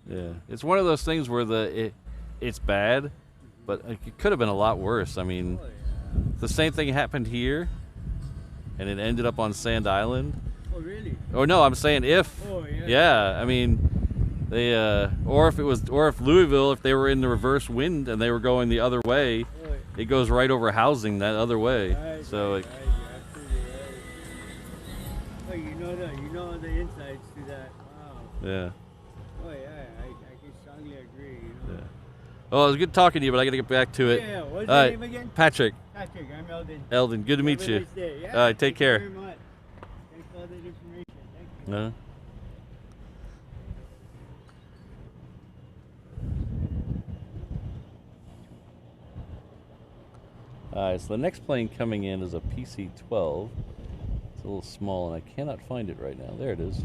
Yeah, it's one of those things where it's bad, but it could have been a lot worse. I mean, Oh, yeah. the same thing happened here, and it ended up on Sand Island. Oh, really? Or no, I'm saying if. Oh, yeah. Yeah, I mean, they or if Louisville, if they were in the reverse wind and they were going the other way, Oh, yeah. it goes right over housing that other way. Right, So right, it, right, you're absolutely right. Oh, you know the insights to that. Wow. yeah. Oh, yeah, I can strongly agree, you know. Yeah. Well, it was good talking to you, but I got to get back to it. Yeah, what's All your right, name again? Patrick. Patrick, I'm Eldon. Eldon, good to meet Have a you. nice day. Yeah, All right, take care. Thank you very much. Thanks for all that information. Thank you. Alright, so the next plane coming in is a PC-12. It's a little small and I cannot find it right now. There it is.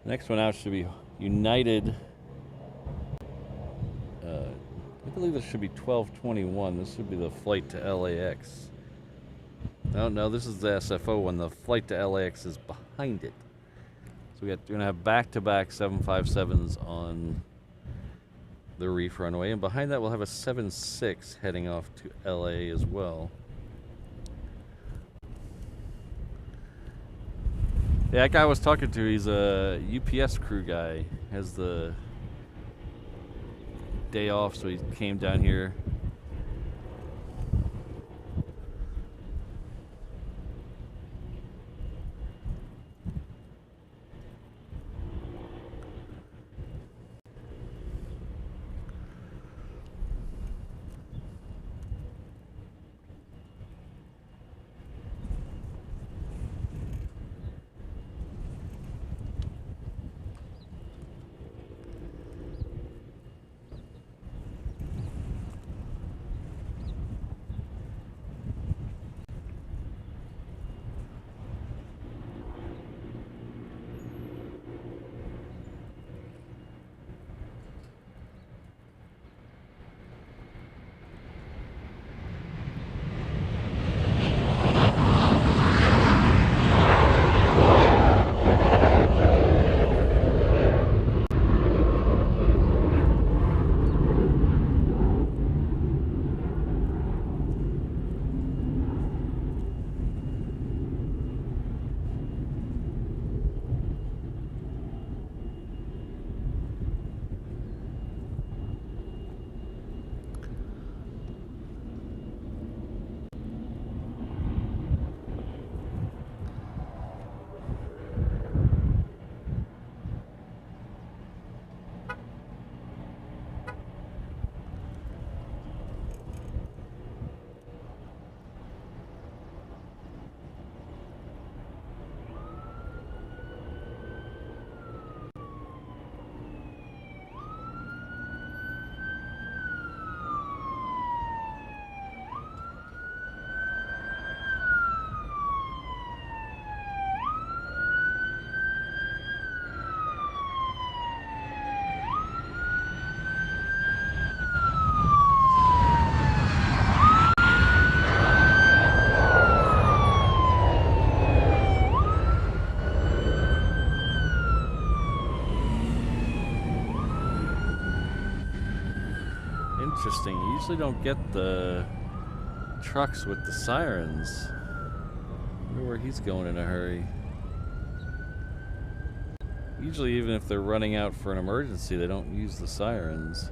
Next one out should be United. I believe this should be 1221. This should be the flight to LAX. No, this is the SFO one. The flight to LAX is behind it. So we're going to have back-to-back 757s on the reef runway. And behind that, we'll have a 76 heading off to LA as well. Yeah, that guy I was talking to, he's a UPS crew guy. Has the day off, so he came down here. Interesting. You usually don't get the trucks with the sirens. I wonder where he's going in a hurry. Usually, even if they're running out for an emergency, they don't use the sirens.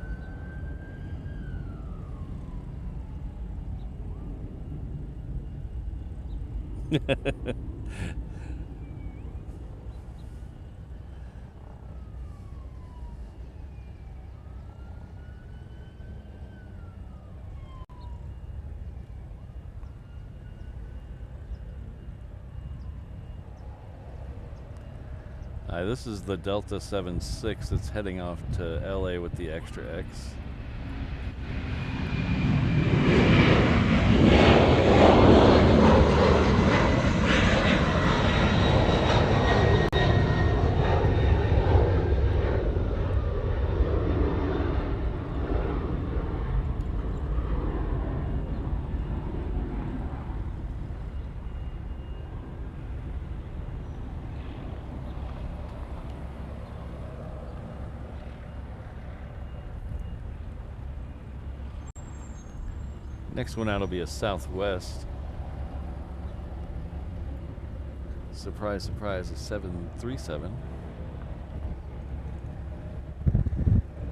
This is the Delta 76 that's heading off to LA with the Extra X. Next one out will be a Southwest. Surprise, surprise, a 737.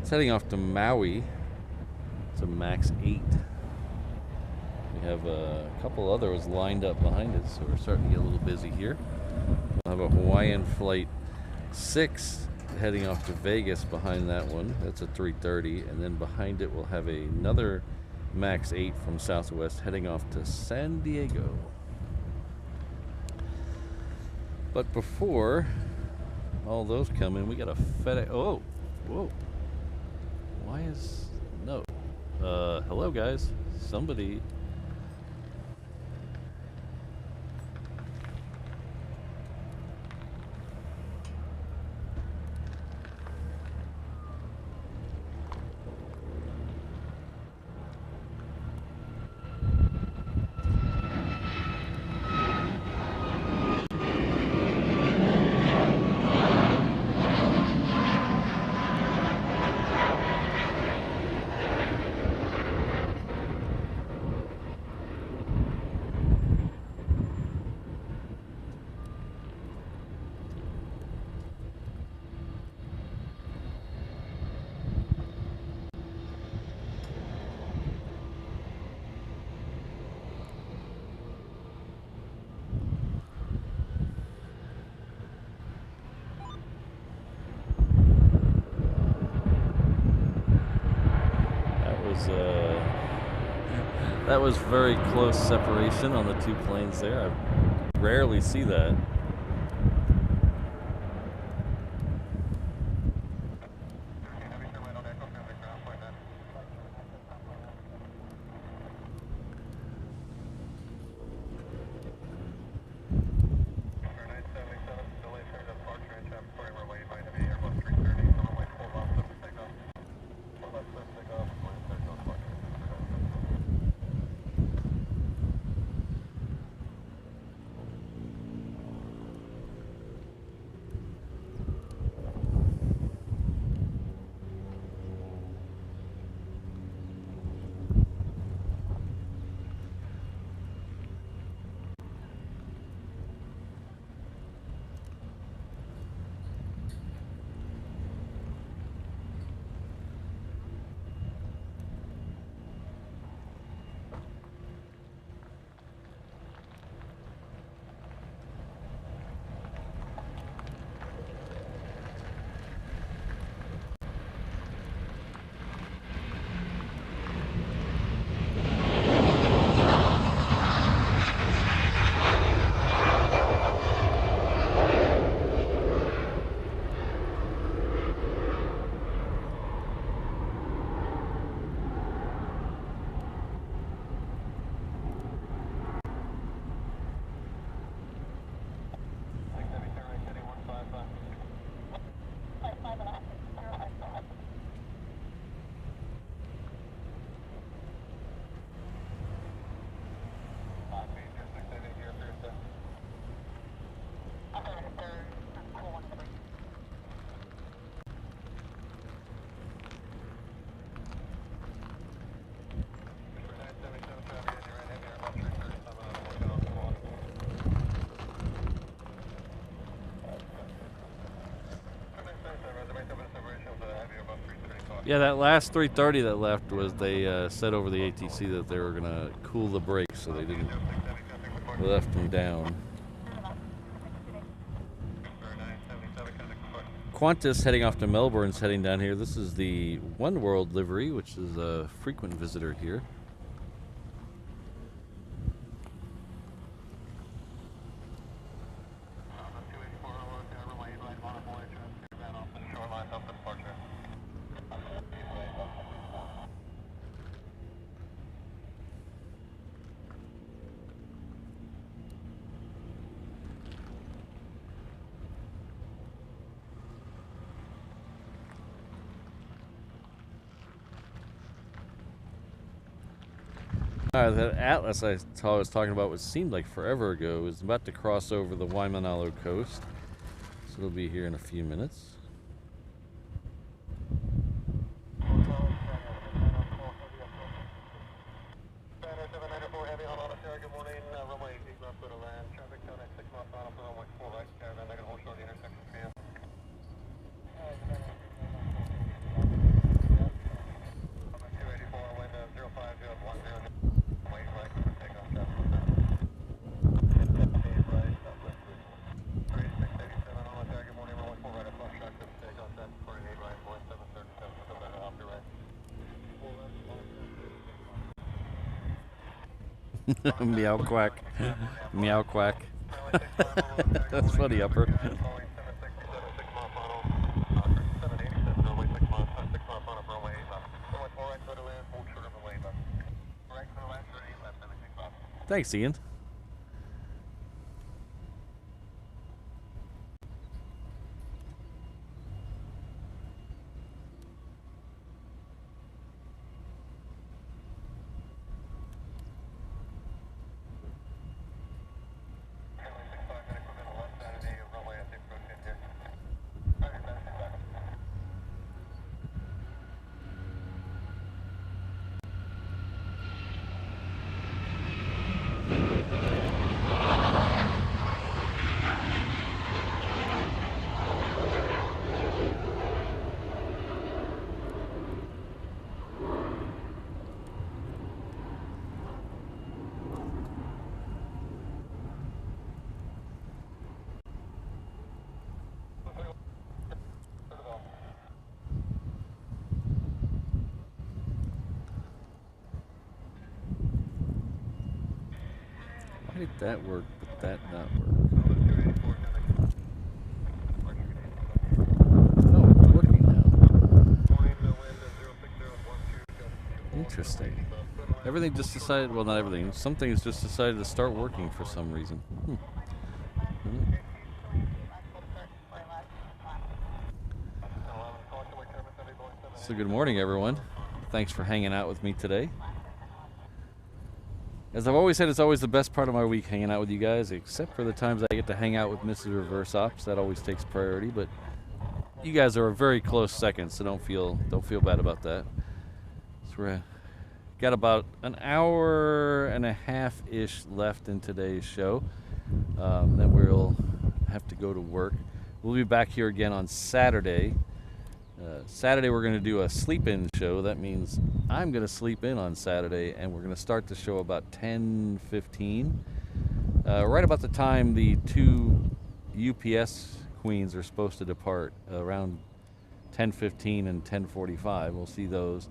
It's heading off to Maui. It's a MAX 8. We have a couple others lined up behind us, so we're starting to get a little busy here. We'll have a Hawaiian Flight 6 heading off to Vegas behind that one. That's a 330. And then behind it we'll have another MAX 8 from Southwest heading off to San Diego. But before all those come in, we got a FedEx. Oh, whoa. Why is. No. Hello, guys. Somebody. That was very close separation on the two planes there. I rarely see that. Yeah, that last 330 that left was they said over the ATC that they were going to cool the brakes, so they didn't. They left them down. Qantas heading off to Melbourne's heading down here. This is the One World livery, which is a frequent visitor here. That Atlas I was talking about, what seemed like forever ago, is about to cross over the Waimanalo coast. So it'll be here in a few minutes. good morning. Runway 18 left for the land. Traffic down at 6 miles an hour for runway 4 right. Caravan, they're going to hold short the intersection for you. Runway 284, wind 0510, runway right, take off traffic. 8 right, southwest. 3687 on the tag. Good morning. Runway 4 right, approach traffic. Take off traffic. 48 right, Boeing 737. Come back off your right. Meow quack. Meow quack. That's funny, Upper. Thanks, Ian. Why did that work, but that not work? Oh, it's working now. Interesting. Everything just decided, well, not everything, some things just decided to start working for some reason. So good morning, everyone. Thanks for hanging out with me today. As I've always said, it's always the best part of my week hanging out with you guys, except for the times I get to hang out with Mrs. Reverse Ops. That always takes priority, but you guys are a very close second, so don't feel bad about that. So we're got about an hour and a half-ish left in today's show. Then we'll have to go to work. We'll be back here again on Saturday. Saturday we're going to do a sleep-in show. That means I'm going to sleep in on Saturday, and we're going to start the show about 10:15. Right about the time the two UPS queens are supposed to depart, around 10:15 and 10:45. We'll see those.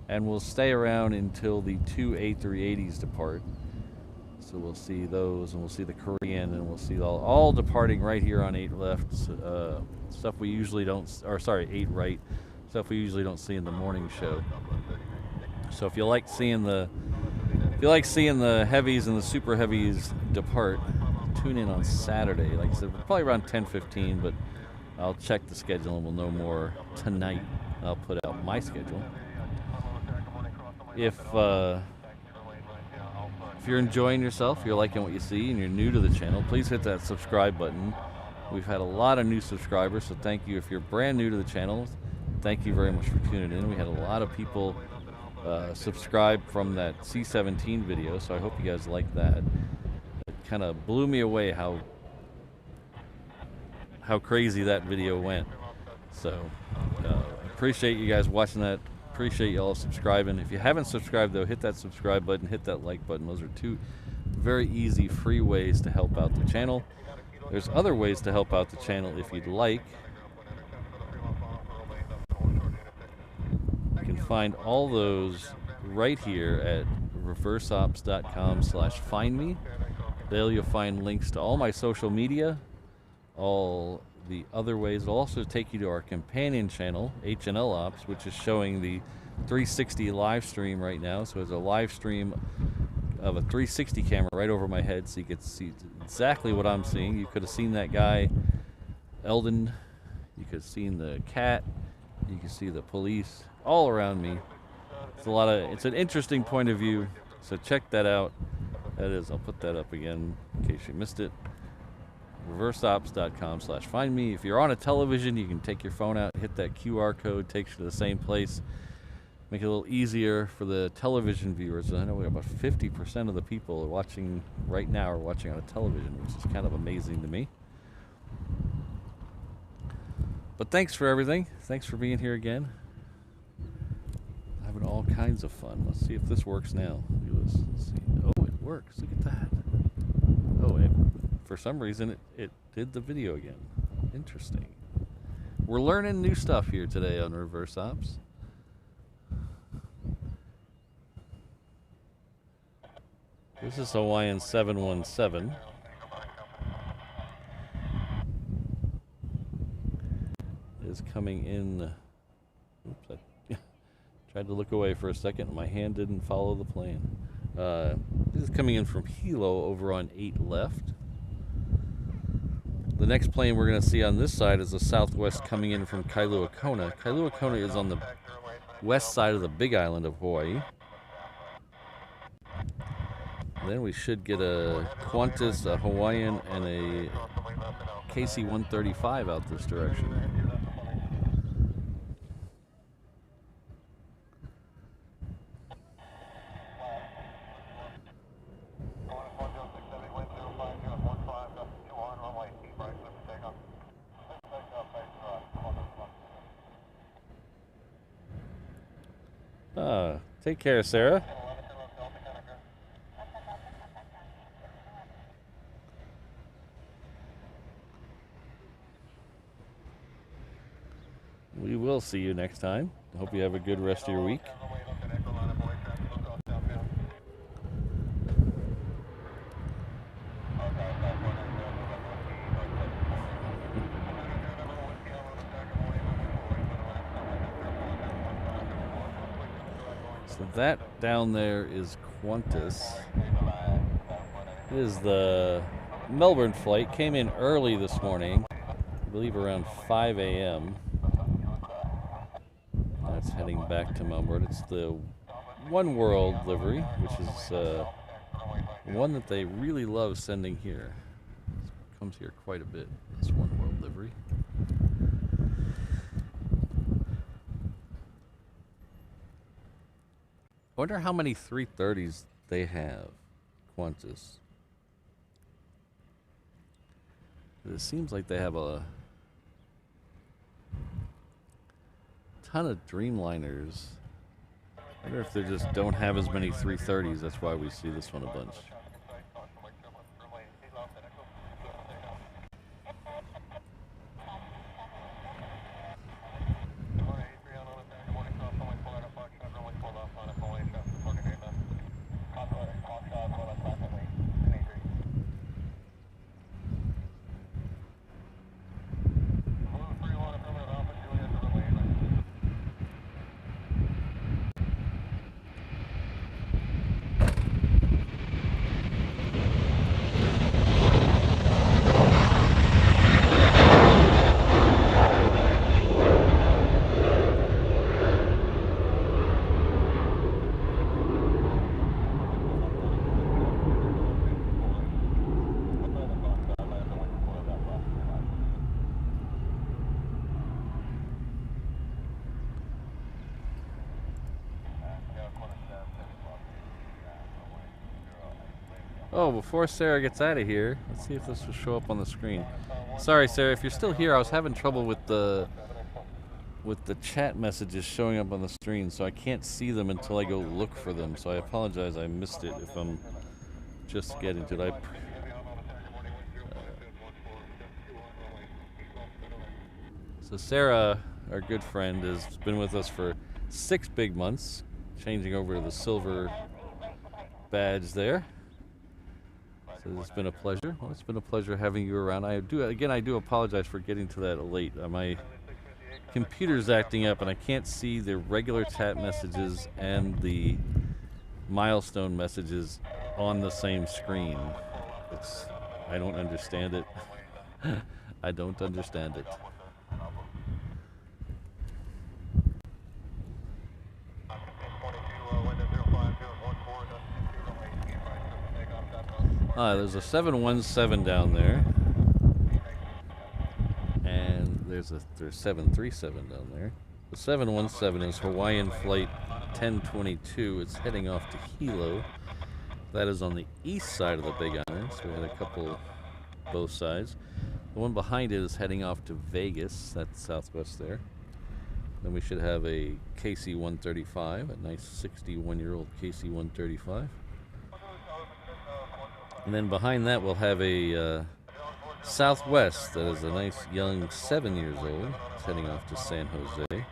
And we'll stay around until the two A380s depart. So we'll see those, and we'll see the Korean, and we'll see all departing right here on 8 left. Stuff we usually don't, or sorry, 8 right. Stuff we usually don't see in the morning show. So if you like seeing the heavies and the super heavies depart, tune in on Saturday. Like I said, probably around 10:15, but I'll check the schedule and we'll know more tonight. I'll put out my schedule. If you're enjoying yourself, you're liking what you see, and you're new to the channel, please hit that subscribe button. We've had a lot of new subscribers, so thank you. If you're brand new to the channel, thank you very much for tuning in. We had a lot of people subscribe from that C-17 video, so I hope you guys like that. It kind of blew me away how crazy that video went. So appreciate you guys watching that. Appreciate y'all subscribing. If you haven't subscribed, though, hit that subscribe button, hit that like button. Those are two very easy, free ways to help out the channel. There's other ways to help out the channel if you'd like. You can find all those right here at reverseops.com/findme. There you'll find links to all my social media, all the other ways. It'll also take you to our companion channel, HNL Ops, which is showing the 360 live stream right now. So it's a live stream of a 360 camera right over my head, so you could see exactly what I'm seeing. You could have seen that guy, Eldon. You could have seen the cat. You can see the police all around me. It's an interesting point of view, so check that out. That is, I'll put that up again in case you missed it. reverseops.com/findme. If you're on a television, you can take your phone out, hit that QR code, takes you to the same place. make it a little easier for the television viewers. I know we have about 50% of the people watching right now are watching on a television, which is kind of amazing to me. But thanks for everything. Thanks for being here again. Having all kinds of fun. Let's see if this works now. Look at this. Let's see. Oh, it works. Look at that. Oh, and for some reason it did the video again. Interesting. We're learning new stuff here today on Reverse Ops. This is Hawaiian 717. It is coming in. Oops, I tried to look away for a second. My hand didn't follow the plane. This is coming in from Hilo over on 8 left. The next plane we're going to see on this side is the Southwest coming in from Kailua Kona. Kailua Kona is on the west side of the Big Island of Hawaii. Then we should get a Qantas, a Hawaiian, and a KC-135 out this direction. Take care, Sarah. We will see you next time. I hope you have a good rest of your week. So that down there is Qantas. It is the Melbourne flight. Came in early this morning, I believe around 5 a.m. That's heading back to Melbourne. It's the One World livery, which is one that they really love sending here. It comes here quite a bit, this One World livery. I wonder how many 330s they have, Qantas. It seems like they have a ton of Dreamliners. I wonder if they just don't have as many 330s. That's why we see this one a bunch. Oh, before Sarah gets out of here, let's see if this will show up on the screen. Sorry, Sarah, if you're still here, I was having trouble with the chat messages showing up on the screen, so I can't see them until I go look for them. So I apologize, I missed it if I'm just getting to it. So Sarah, our good friend, has been with us for 6 big months, changing over to the silver badge there. So it's been a pleasure. Well, it's been a pleasure having you around. I do apologize for getting to that late. My computer's acting up and I can't see the regular chat messages and the milestone messages on the same screen. I don't understand it. I don't understand it. There's a 717 down there, and there's 737 down there. The 717 is Hawaiian flight 1022. It's heading off to Hilo. That is on the east side of the Big Island, so we had a couple both sides. The one behind it is heading off to Vegas. That's southwest there. Then we should have a KC-135, a nice 61-year-old KC-135. And then behind that we'll have a Southwest that is a nice young 7 years old. It's heading off to San Jose.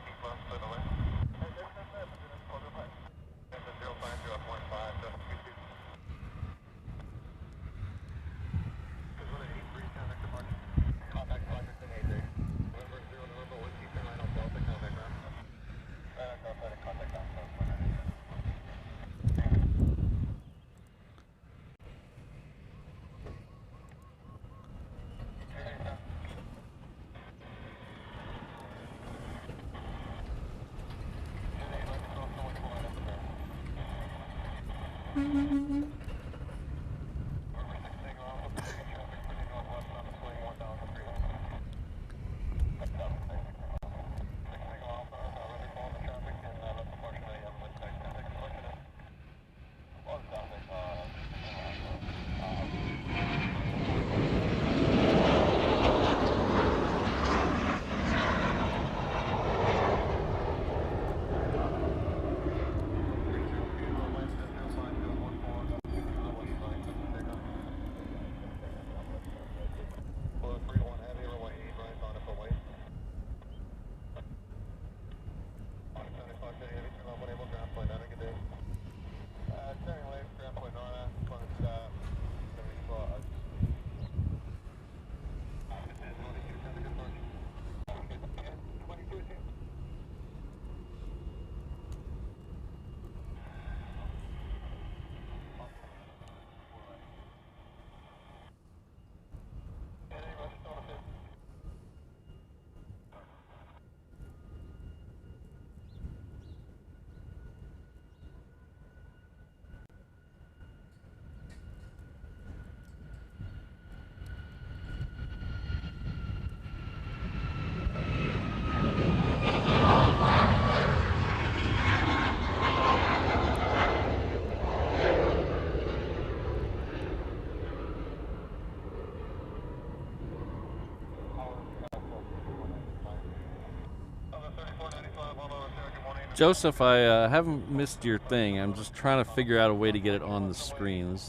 Joseph, I haven't missed your thing. I'm just trying to figure out a way to get it on the screen. This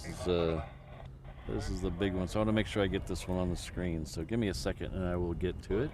is the big one, so I want to make sure I get this one on the screen. So give me a second and I will get to it.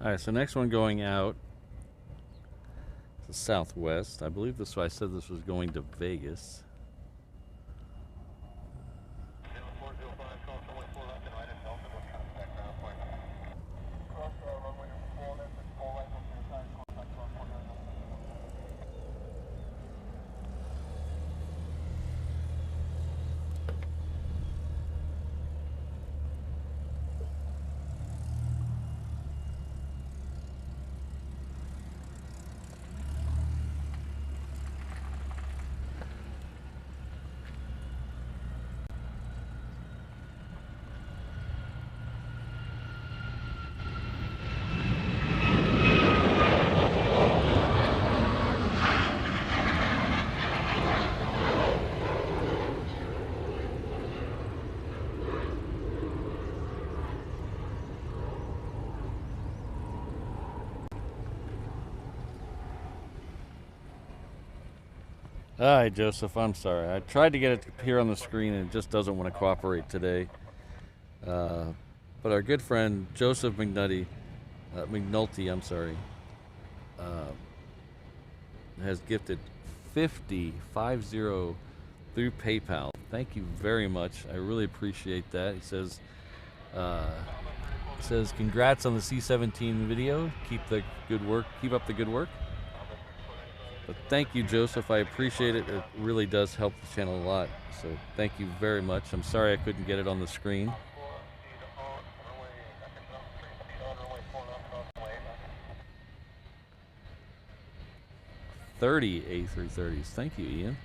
All right, so next one going out, Southwest. I believe this. I said this was going to Vegas. 0405, call for 14 left and right at Delta. What contact ground point? Cross runway 4 left and 4 right on your side. Contact ground point. Hi, Joseph. I'm sorry. I tried to get it to appear on the screen and it just doesn't want to cooperate today. But our good friend Joseph McNulty, has gifted 50 through PayPal. Thank you very much. I really appreciate that. He says, congrats on the C-17 video. Keep up the good work. But thank you, Joseph. I appreciate it. It really does help the channel a lot. So thank you very much. I'm sorry I couldn't get it on the screen. 30 A330s. Thank you, Ian.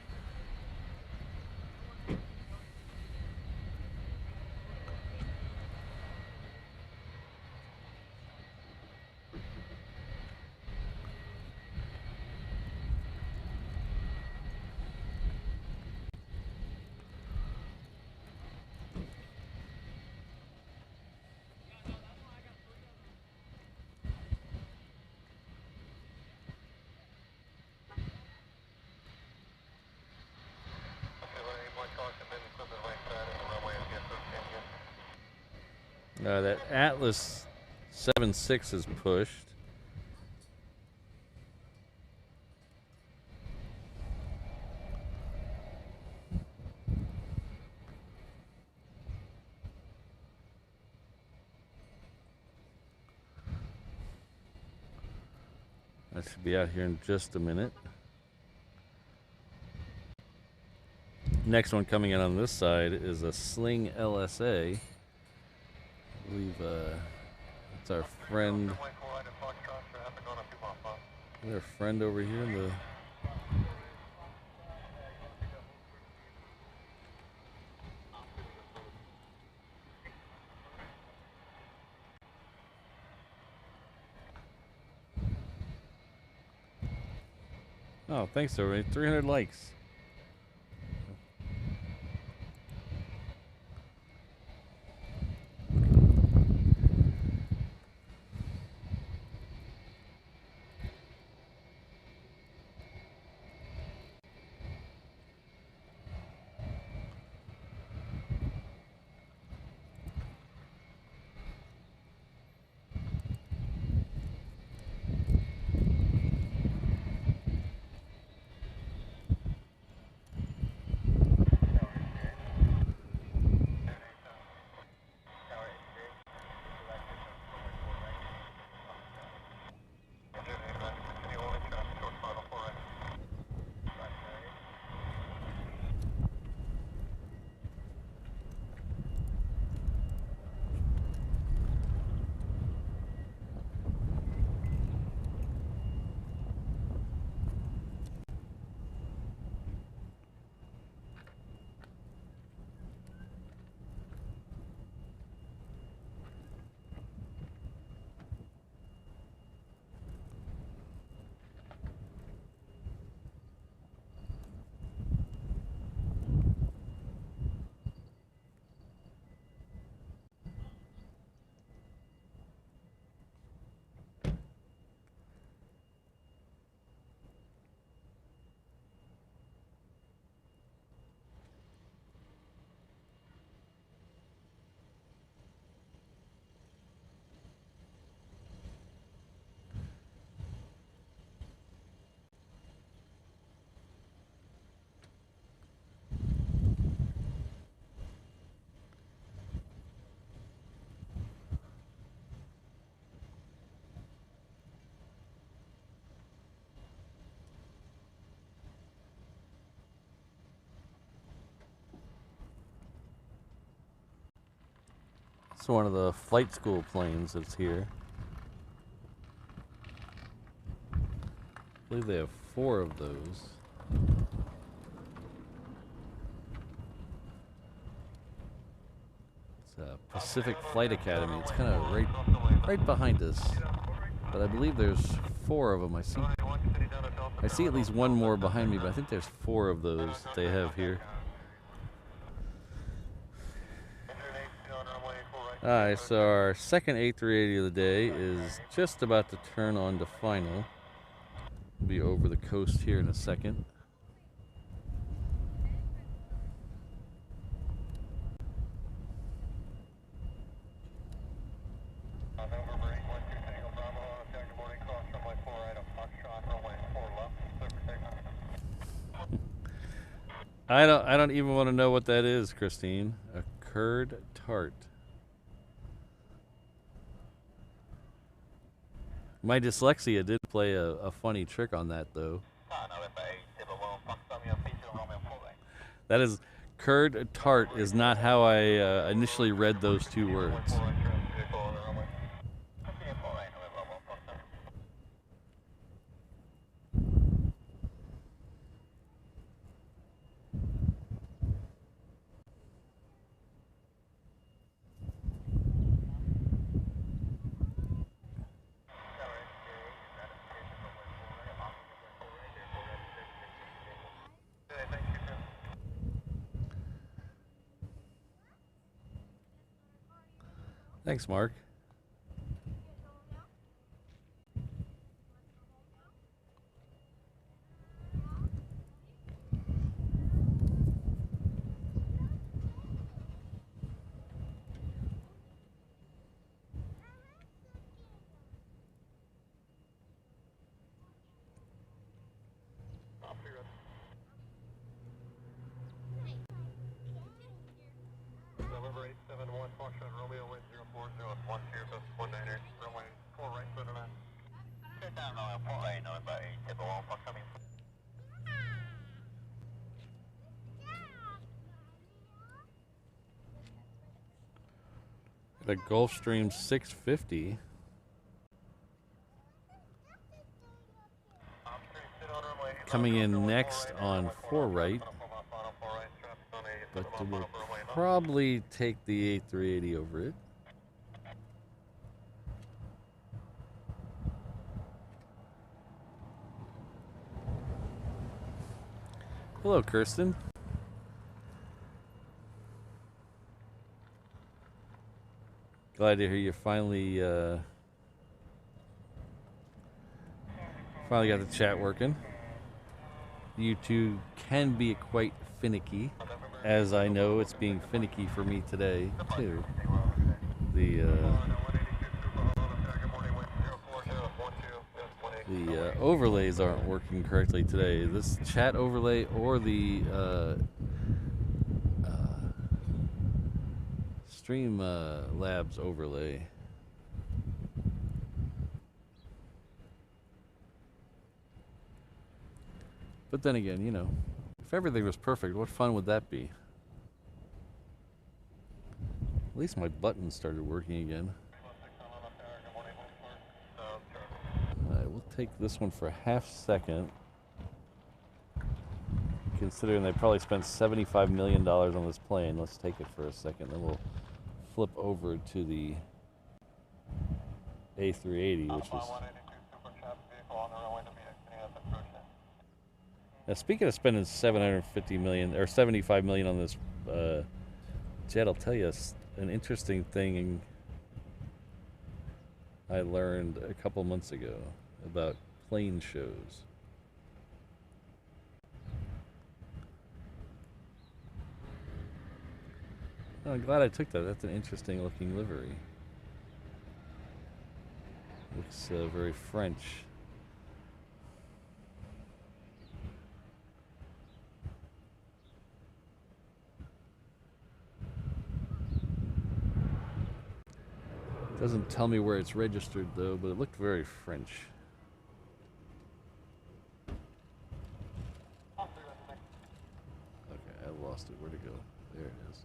That Atlas 7.6 is pushed. That should be out here in just a minute. Next one coming in on this side is a Sling LSA. I believe it's our friend. Our friend over here in the. Oh, thanks everybody. 300 likes. It's one of the flight school planes that's here. I believe they have 4 of those. It's Pacific Flight Academy. It's kind of right behind us. But I believe there's 4 of them. I see at least one more behind me, but I think there's 4 of those that they have here. Alright, so our second A380 of the day is just about to turn on to final. We'll be over the coast here in a second. I don't even want to know what that is, Christine. A curd tart. My dyslexia did play a funny trick on that, though. That is, curd tart is not how I initially read those 2 words. Thanks, Mark. November 871, Foxtrot Romeo, wind 040 at 12 19er, runway 4 right, foot on that. Sit down, November 8, November 8, tip 1, Fox coming. The Gulfstream 650. Coming in next on 4 right. But it will probably take the A380 over it. Hello, Kirsten. Glad to hear you finally got the chat working. You two can be quite finicky, as I know it's being finicky for me today too. The overlays aren't working correctly today. This chat overlay or the Stream Labs overlay. But then again, you know, if everything was perfect, what fun would that be? At least my buttons started working again. Alright, we'll take this one for a half second. Considering they probably spent $75 million on this plane, let's take it for a second, then we'll flip over to the A380, which is... Now, speaking of spending $750 million or $75 million on this jet, I'll tell you an interesting thing I learned a couple months ago about plane shows. Oh, I'm glad I took that. That's an interesting looking livery. Looks very French. Doesn't tell me where it's registered though, but it looked very French. Okay, I lost it. Where'd it go? There it is.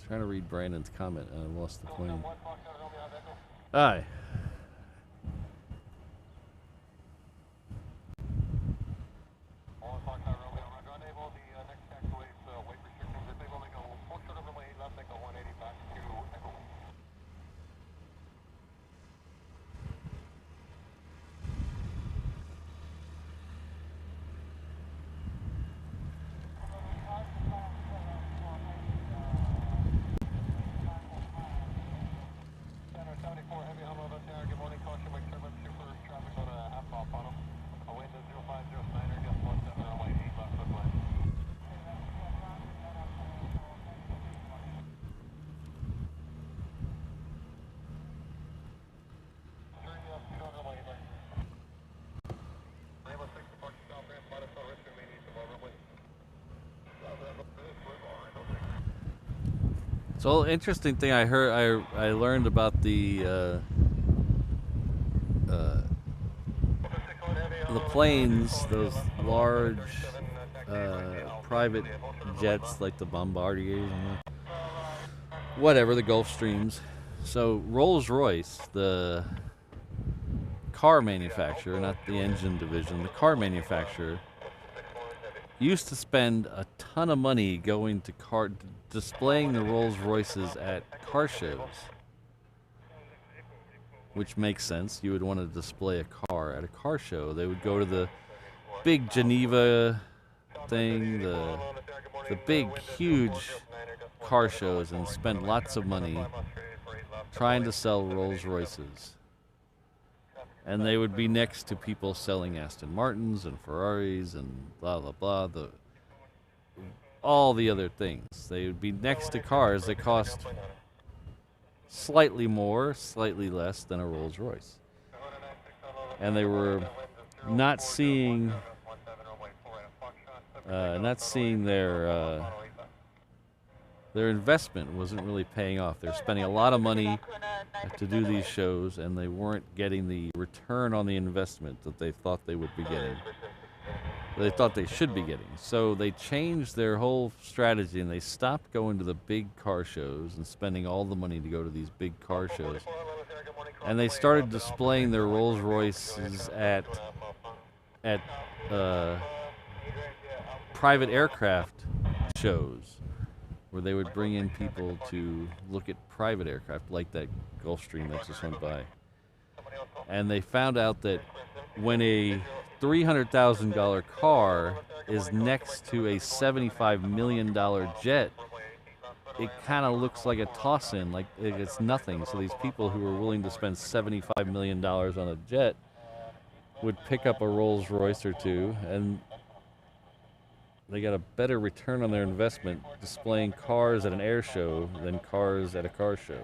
was trying to read Brandon's comment and I lost the plane. Aye. So interesting thing I heard, I learned about the planes, those large private jets like the Bombardiers and whatever, the Gulfstreams. So Rolls-Royce, the car manufacturer, not the engine division, the car manufacturer, used to spend a ton of money going to displaying the Rolls-Royces at car shows. Which makes sense. You would want to display a car at a car show. They would go to the big Geneva thing, the big, huge car shows and spend lots of money trying to sell Rolls-Royces. And they would be next to people selling Aston Martins and Ferraris and blah, blah, blah, all the other things. They would be next to cars that cost slightly more, slightly less than a Rolls-Royce. And they were not seeing their investment wasn't really paying off. They're spending a lot of money to do these shows, and they weren't getting the return on the investment that they thought they would be getting. They thought they should be getting. So they changed their whole strategy, and they stopped going to the big car shows and spending all the money to go to these big car shows. And they started displaying their Rolls-Royces at private aircraft shows, where they would bring in people to look at private aircraft, like that Gulfstream that just went by. And they found out that when a $300,000 car is next to a $75 million jet, it kind of looks like a toss-in, like it's nothing. So these people who were willing to spend $75 million on a jet would pick up a Rolls-Royce or two, and they got a better return on their investment displaying cars at an air show than cars at a car show.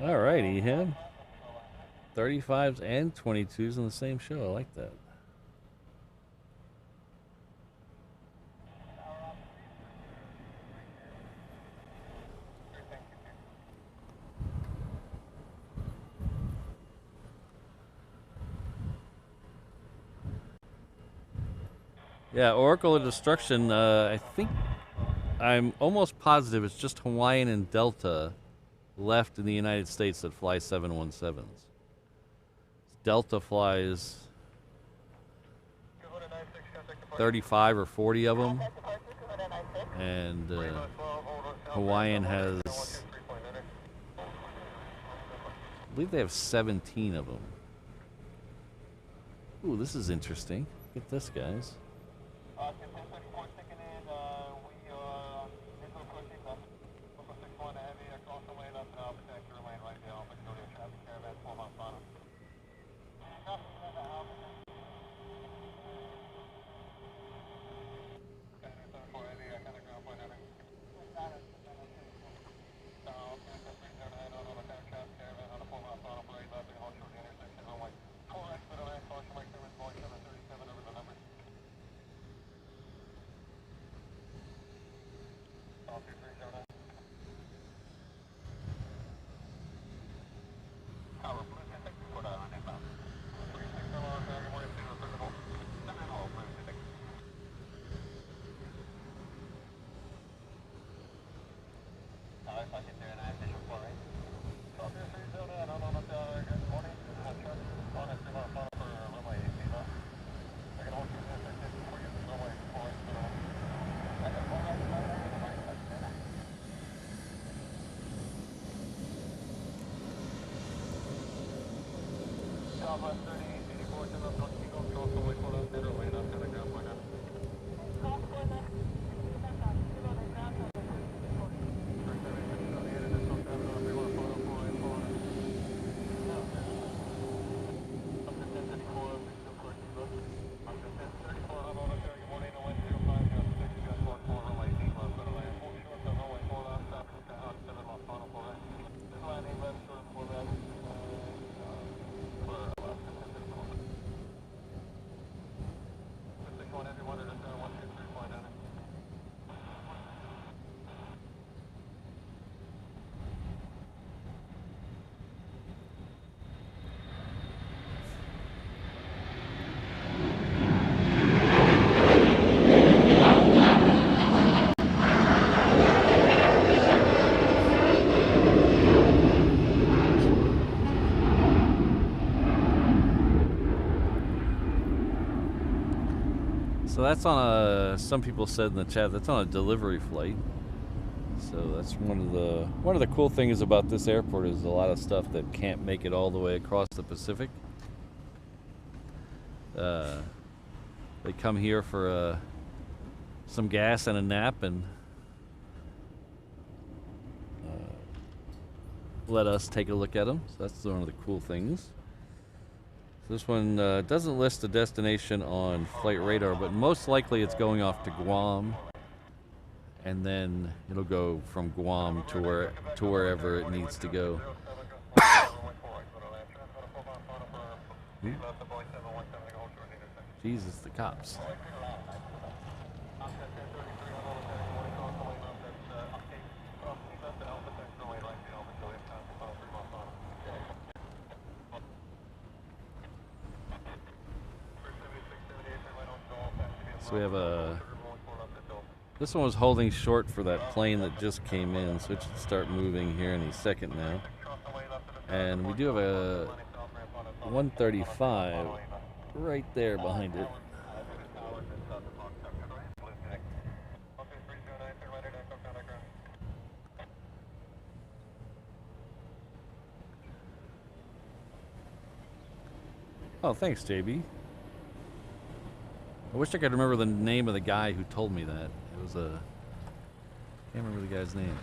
All right, Ehab. 35s and 22s in the same show. I like that. Yeah, Oracle of Destruction, I think, I'm almost positive it's just Hawaiian and Delta left in the United States that fly 717s. Delta flies 35 or 40 of them, and Hawaiian has, I believe they have 17 of them. Ooh, this is interesting. Look at this, guys. So that's on a, some people said in the chat, that's on a delivery flight. So that's one of the cool things about this airport is a lot of stuff that can't make it all the way across the Pacific. They come here for some gas and a nap and let us take a look at them. So that's one of the cool things. This one doesn't list a destination on flight radar, but most likely it's going off to Guam, and then it'll go from Guam to wherever it needs to go. Jesus, the cops. So we have this one was holding short for that plane that just came in, so it should start moving here any second now. And we do have a 135 right there behind it. Oh, thanks, JB. I wish I could remember the name of the guy who told me that. It was a... can't remember the guy's name.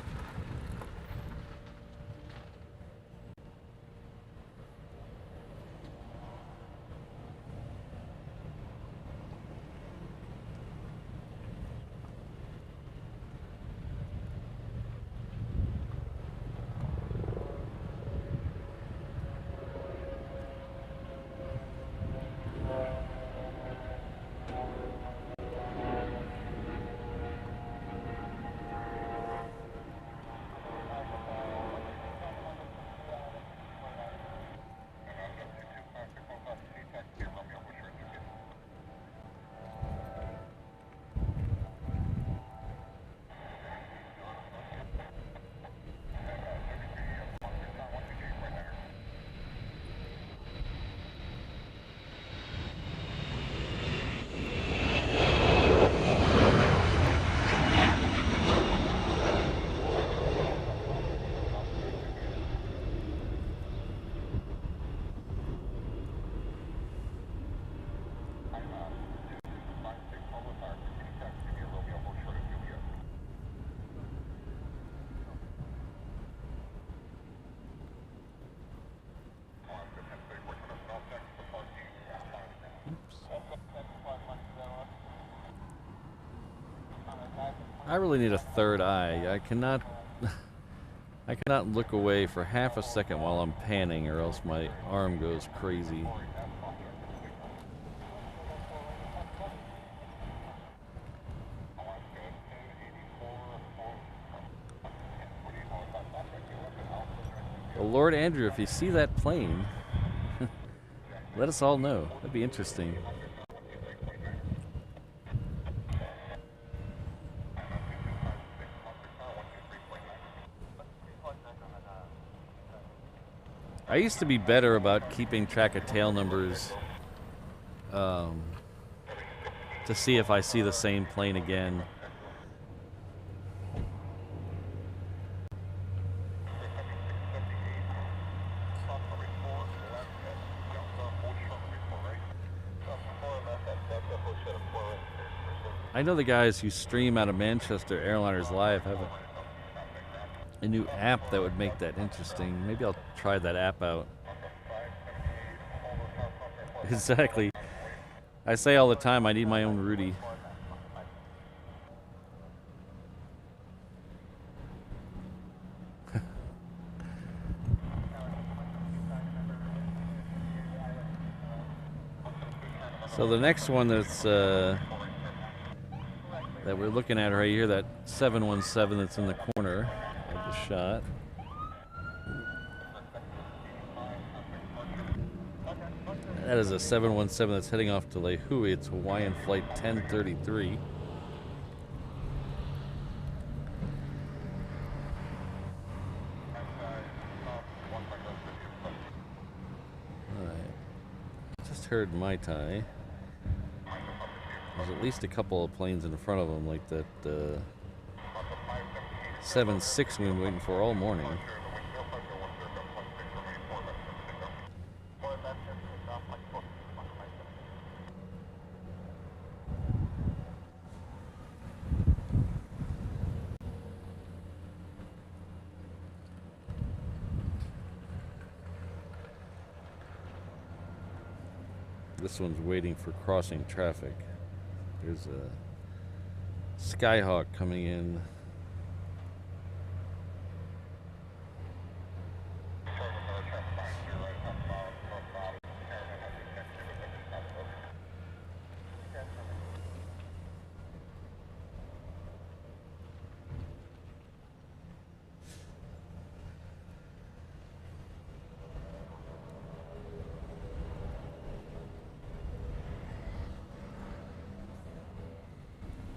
I really need a third eye. I cannot look away for half a second while I'm panning, or else my arm goes crazy. Well, Lord Andrew, if you see that plane, let us all know. That'd be interesting. I used to be better about keeping track of tail numbers to see if I see the same plane again. I know the guys who stream out of Manchester Airliners Live have a new app that would make that interesting. Maybe I'll try that app out. Exactly. I say all the time, I need my own Rudy. So the next one that's that we're looking at right here, that 717 that's in the corner of the shot. That is a 717 that's heading off to Lehui. It's Hawaiian Flight 1033. Alright. Just heard Mai Tai. There's at least a couple of planes in front of them, like that 7.6 we've been waiting for all morning. This one's waiting for crossing traffic. There's a Skyhawk coming in.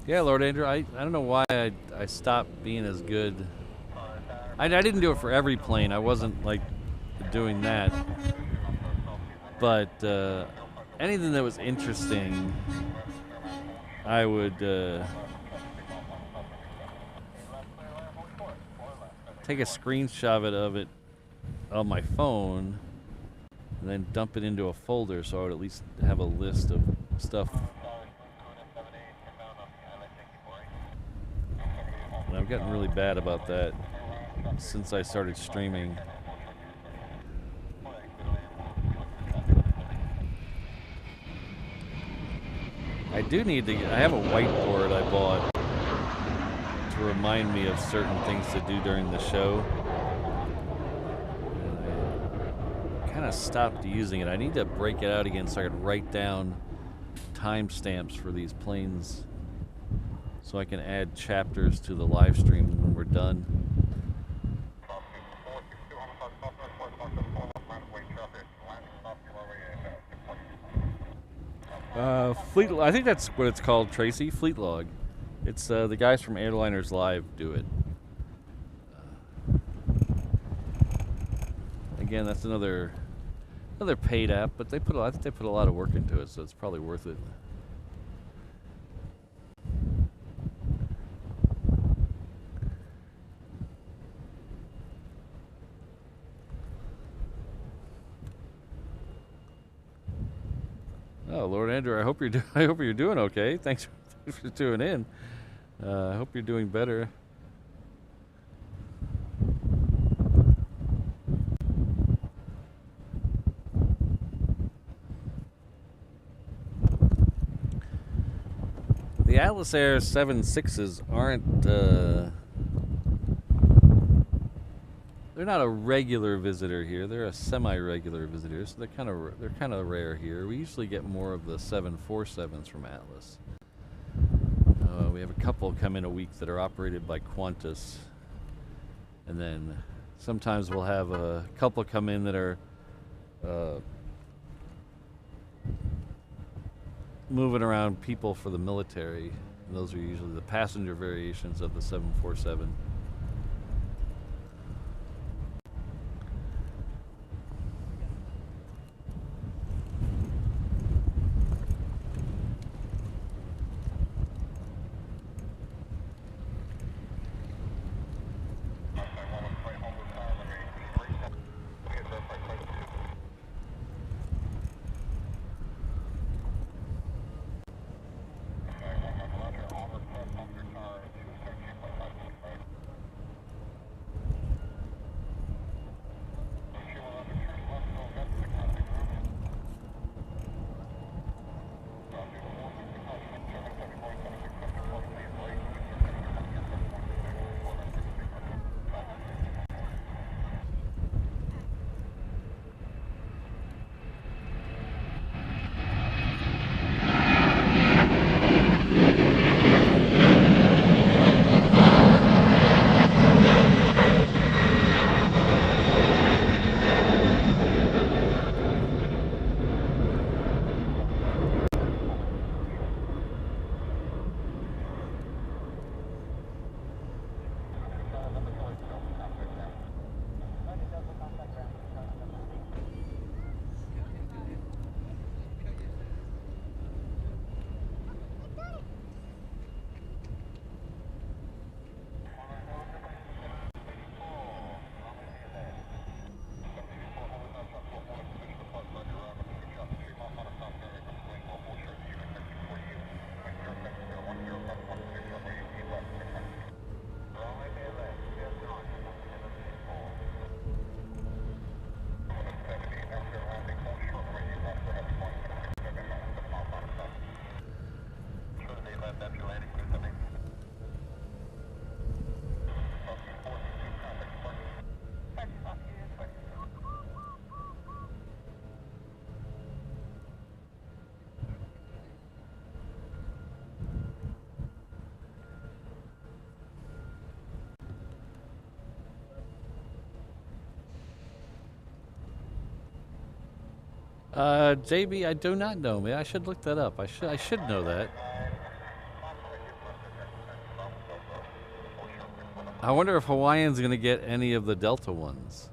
Yeah, Lord Andrew, I don't know why I stopped being as good. I didn't do it for every plane. I wasn't like doing that. But anything that was interesting, I would take a screenshot of it on my phone and then dump it into a folder so I would at least have a list of stuff. And I've gotten really bad about that since I started streaming. I do need to I have a whiteboard I bought to remind me of certain things to do during the show. And I kind of stopped using it. I need to break it out again so I could write down timestamps for these planes, so I can add chapters to the live stream when we're done. I think that's what it's called, Tracy. Fleet log. It's the guys from Airliners Live do it. Again, that's another paid app, but I think they put a lot of work into it, so it's probably worth it. Oh, Lord Andrew, I hope you're doing okay. Thanks for tuning in. I hope you're doing better. The Atlas Air 7.6s aren't they're not a regular visitor here. They're a semi-regular visitor, so they're kind of rare here. We usually get more of the 747s from Atlas. We have a couple come in a week that are operated by Qantas, and then sometimes we'll have a couple come in that are moving around people for the military. And those are usually the passenger variations of the 747. after landing, please, something. JB, I do not know, man. I should look that up. I should know that. I wonder if Hawaiian's going to get any of the Delta ones.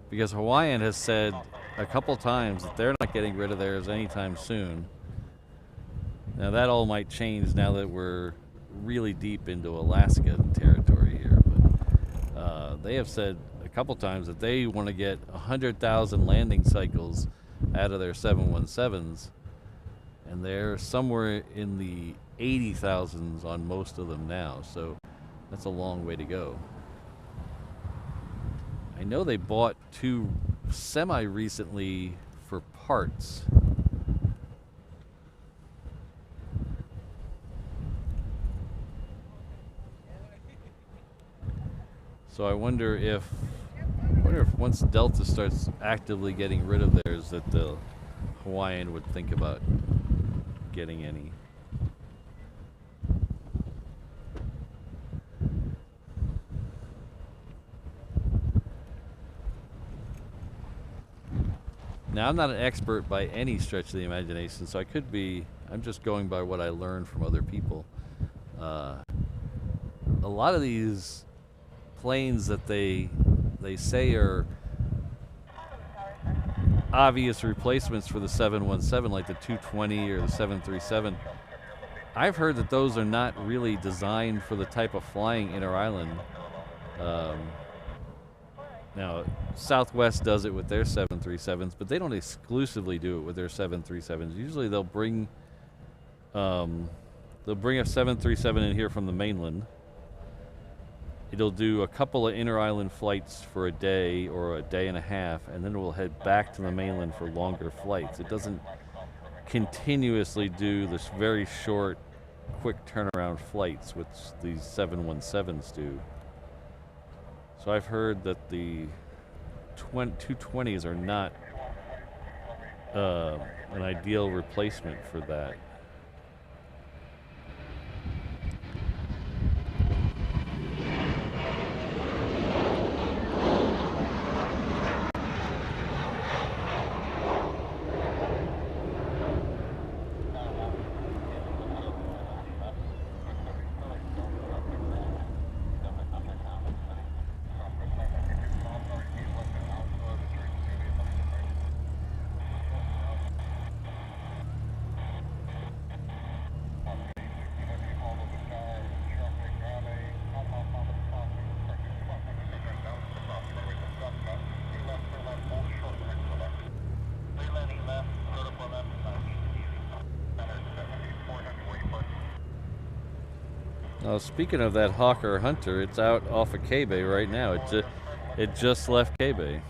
Because Hawaiian has said a couple times that they're not getting rid of theirs anytime soon. Now that all might change now that we're really deep into Alaska territory here. But they have said a couple times that they want to get 100,000 landing cycles out of their 717s. And they're somewhere in the 80,000s on most of them now. So that's a long way to go. I know they bought 2 semi-recently for parts. So I wonder if once Delta starts actively getting rid of theirs, that the Hawaiian would think about getting any. Now, I'm not an expert by any stretch of the imagination, so I'm just going by what I learned from other people. A lot of these planes that they say are obvious replacements for the 717, like the 220 or the 737, I've heard that those are not really designed for the type of flying inter-island. Now, Southwest does it with their 737s, but they don't exclusively do it with their 737s. Usually they'll bring a 737 in here from the mainland. It'll do a couple of inter-island flights for a day or a day and a half, and then it will head back to the mainland for longer flights. It doesn't continuously do this very short, quick turnaround flights, which these 717s do. So I've heard that the 220s are not an ideal replacement for that. Speaking of that Hawker Hunter, it's out off of K-Bay right now. It just left K-Bay.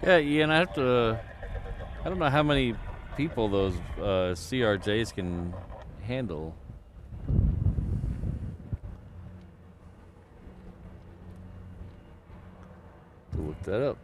Yeah, Ian, I have to. I don't know how many people those CRJs can handle. To look that up.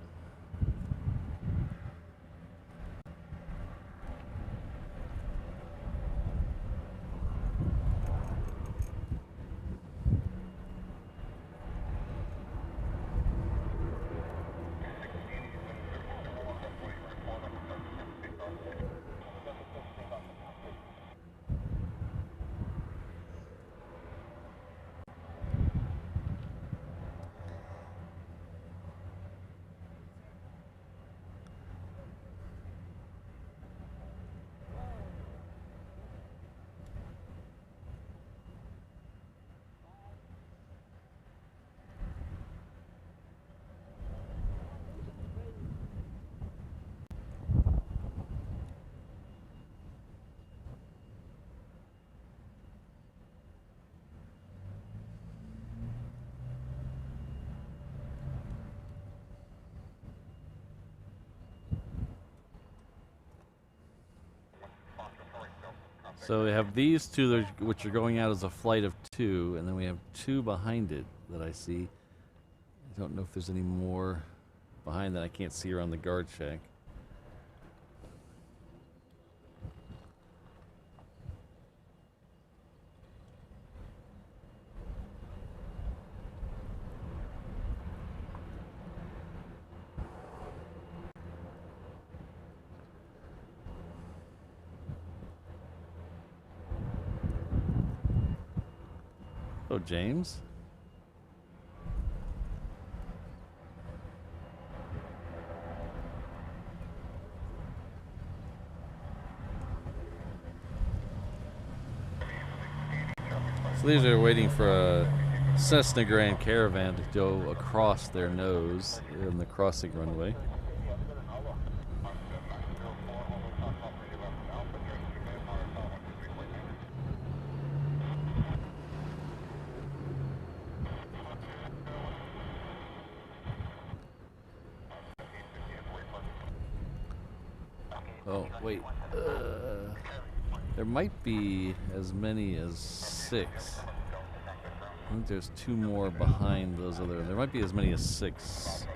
So we have these two, which are going out as a flight of 2, and then we have 2 behind it that I see. I don't know if there's any more behind that I can't see around the guard shack. Oh, James. So these are waiting for a Cessna Grand Caravan to go across their nose in the crossing runway. Oh, wait. There might be as many as 6. I think there's 2 more behind those other. There might be as many as 6.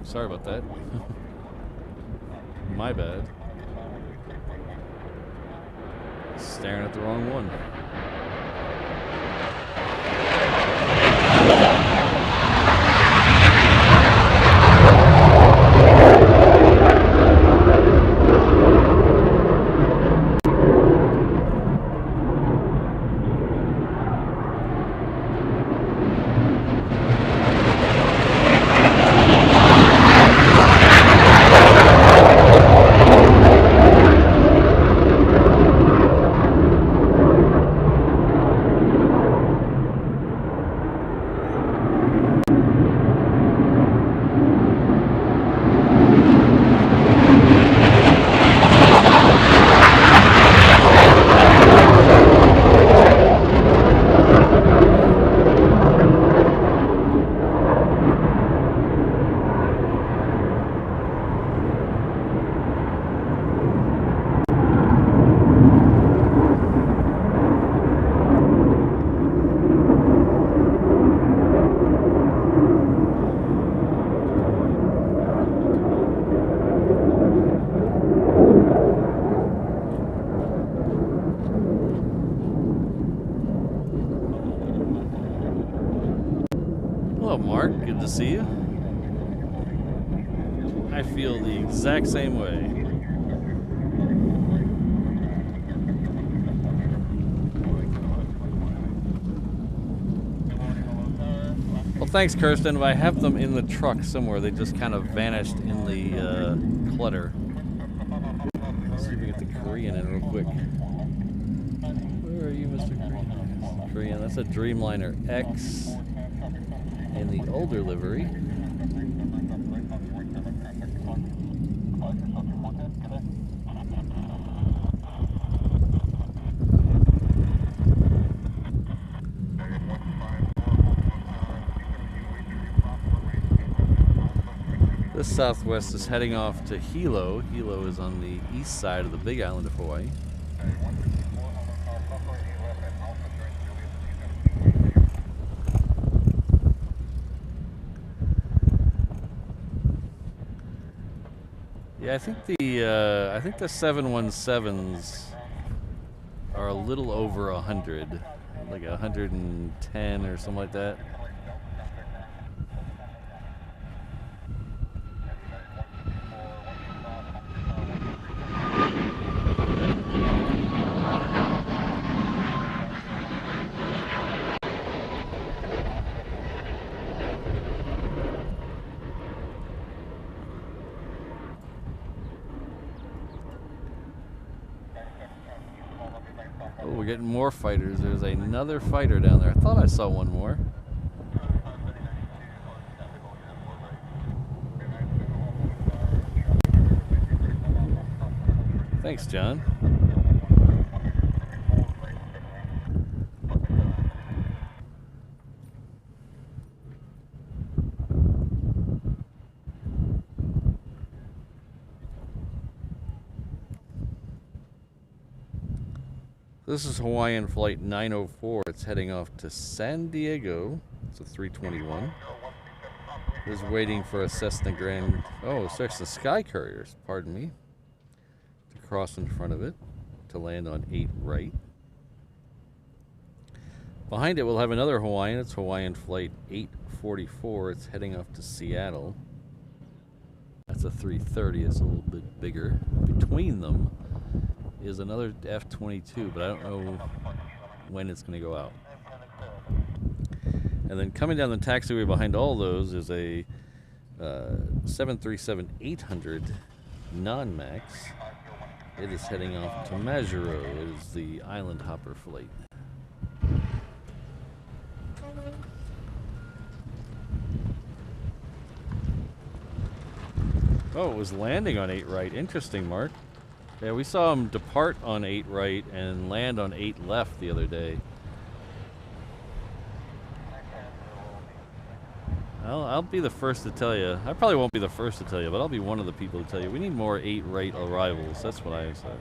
Sorry about that. My bad. Staring at the wrong one. Hello, Mark. Good to see you. I feel the exact same way. Well, thanks, Kirsten. I have them in the truck somewhere. They just kind of vanished in the clutter. Let's see if we get the Korean in real quick. Where are you, Mr. Korean? Korean, that's a Dreamliner X in the older livery. This Southwest is heading off to Hilo. Hilo is on the east side of the Big Island of Hawaii. Yeah, I think the 717s are a little over 100, like 110 or something like that. Oh, we're getting more fighters. There's another fighter down there. I thought I saw one more. Thanks, John. This is Hawaiian Flight 904. It's heading off to San Diego. It's a 321. It's waiting for a Cessna Grand... Oh, Cessna Sky Couriers, pardon me, to cross in front of it to land on 8 right. Behind it, we'll have another Hawaiian. It's Hawaiian Flight 844. It's heading off to Seattle. That's a 330. It's a little bit bigger. Between them is another F-22, but I don't know when it's going to go out. And then coming down the taxiway behind all those is a 737-800 non-max. It is heading off to Majuro. It is the Island Hopper flight. Oh, it was landing on 8 right. Interesting, Mark. Yeah, we saw him depart on 8 right and land on 8 left the other day. I'll be the first to tell you. I probably won't be the first to tell you, but I'll be one of the people to tell you. We need more 8 right arrivals. That's what I said.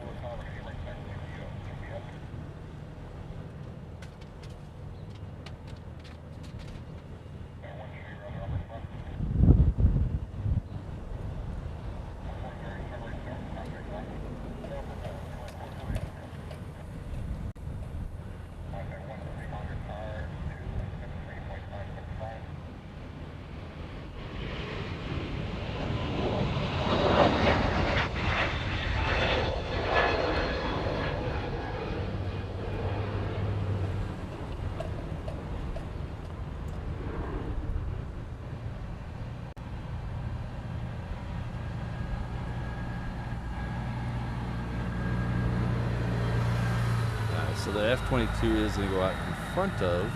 So the F-22 is going to go out in front of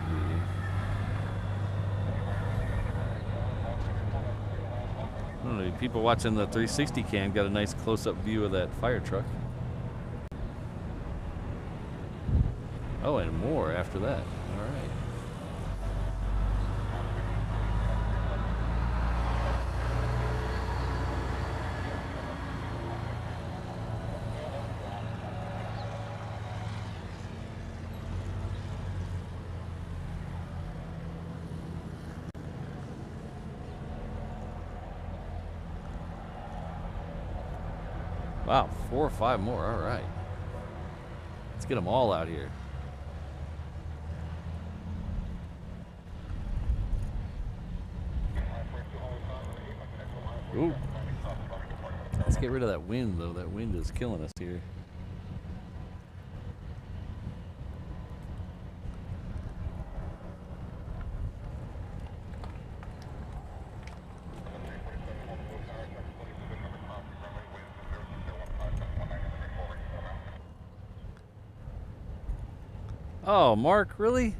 the... I don't know, people watching the 360 cam got a nice close-up view of that fire truck. Oh, and more after that. All right. Wow, 4 or 5 more. All right. Let's get them all out here. Ooh. Let's get rid of that wind, though. That wind is killing us here. Oh, Mark, really?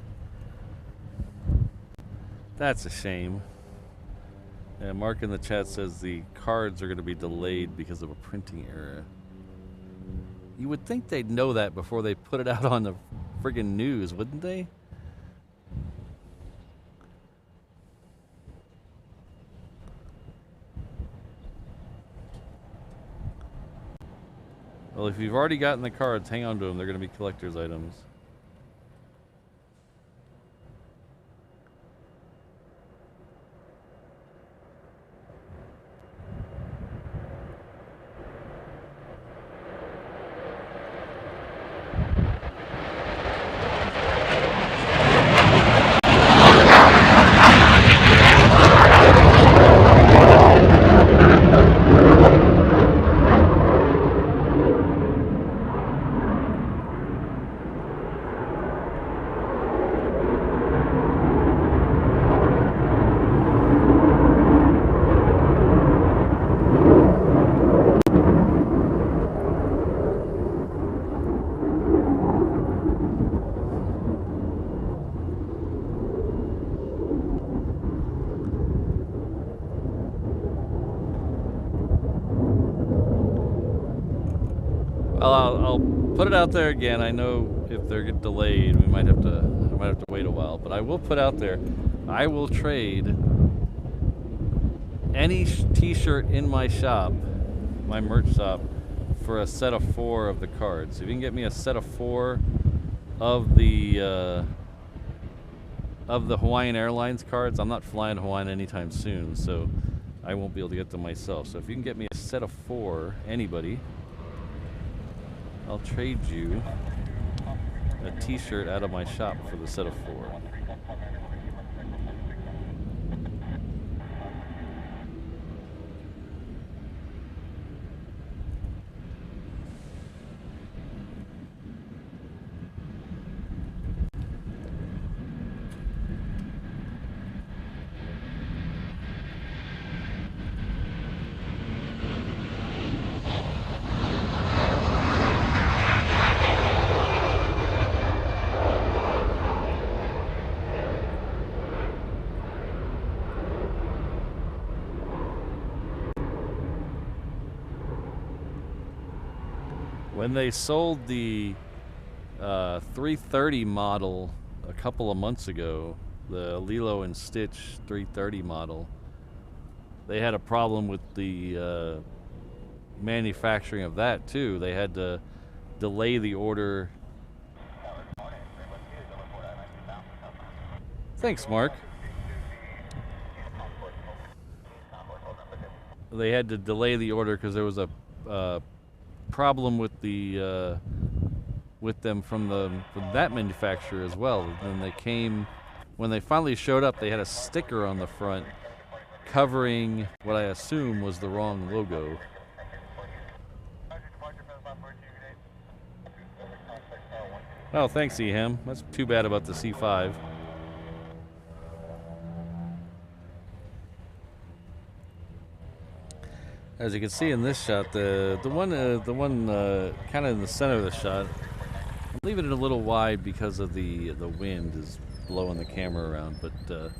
That's a shame. Yeah, Mark in the chat says the cards are going to be delayed because of a printing error. You would think they'd know that before they put it out on the friggin' news, wouldn't they? Well, if you've already gotten the cards, hang on to them. They're going to be collector's items. I'll put it out there again. I know if they get delayed, I might have to wait a while. But I will put out there, I will trade any T-shirt in my shop, my merch shop, for a set of 4 of the cards. If you can get me a set of 4 of the Hawaiian Airlines cards, I'm not flying Hawaiian anytime soon, so I won't be able to get them myself. So if you can get me a set of 4, anybody, I'll trade you a T-shirt out of my shop for the set of 4. When they sold the 330 model a couple of months ago, the Lilo and Stitch 330 model, they had a problem with the manufacturing of that too. They had to delay the order. Thanks, Mark. They had to delay the order because there was a problem with the with them from that manufacturer as well. And they came, when they finally showed up, they had a sticker on the front covering what I assume was the wrong logo. Oh, thanks, Eham. That's too bad about the C5. As you can see in this shot, the one kind of in the center of the shot, I'm leaving it a little wide because of the wind is blowing the camera around, but the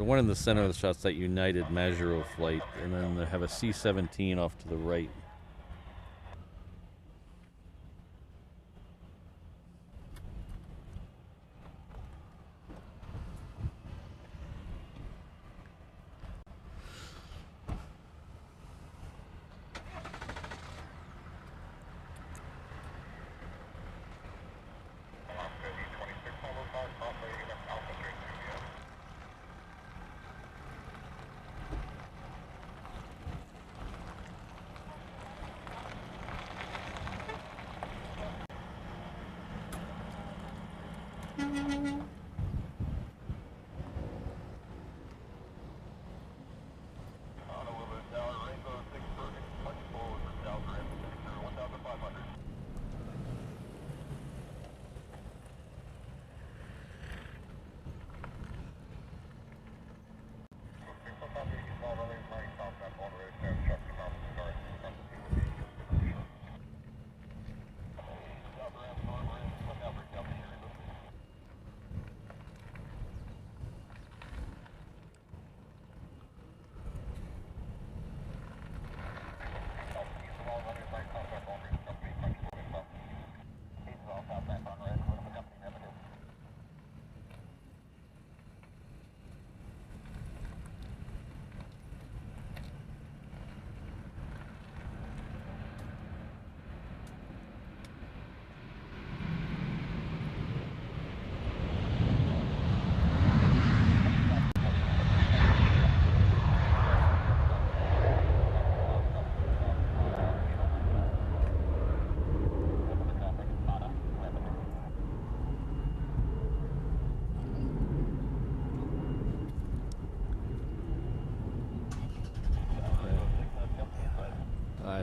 one in the center of the shot's that United Majuro flight, and then they have a C-17 off to the right.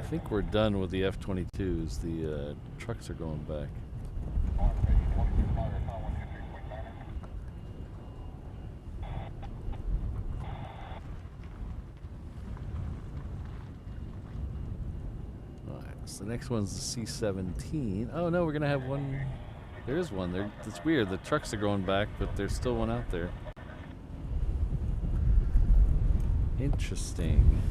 think we're done with the F-22s. The trucks are going back. Alright, so the next one's the C-17. Oh no, we're going to have one. There is one there. It's weird. The trucks are going back, but there's still one out there. Interesting.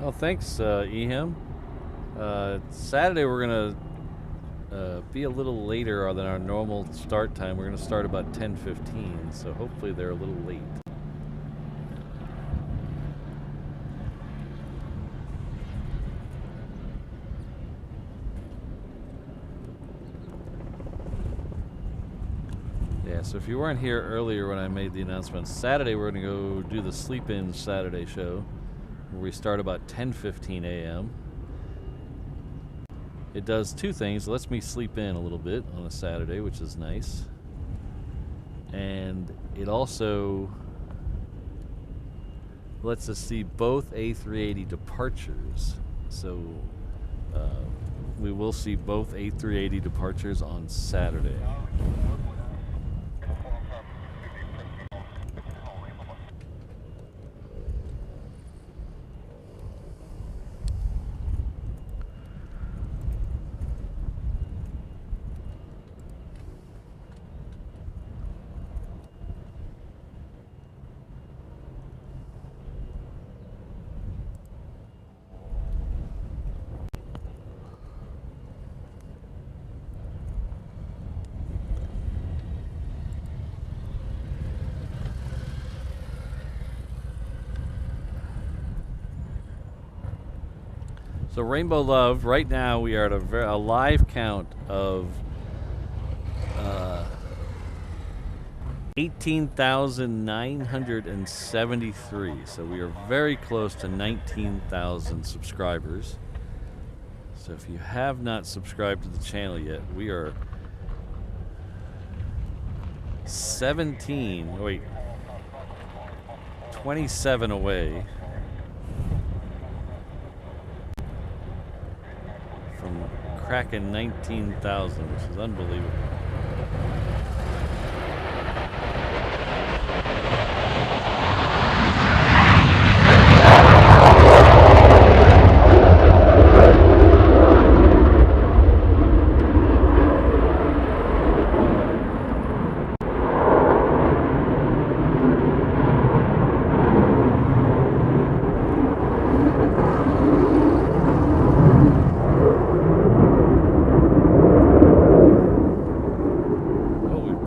Oh, thanks, Ehem. Saturday we're gonna be a little later than our normal start time. We're gonna start about 10:15, so hopefully they're a little late. Yeah, so if you weren't here earlier when I made the announcement, Saturday we're gonna go do the sleep-in Saturday show. We start about 10:15 a.m. It does two things. It lets me sleep in a little bit on a Saturday, which is nice. And it also lets us see both A380 departures. So we will see both A380 departures on Saturday. So Rainbow Love, right now we are at a live count of 18,973. So we are very close to 19,000 subscribers. So if you have not subscribed to the channel yet, we are 27 away from cracking 19,000, which is unbelievable.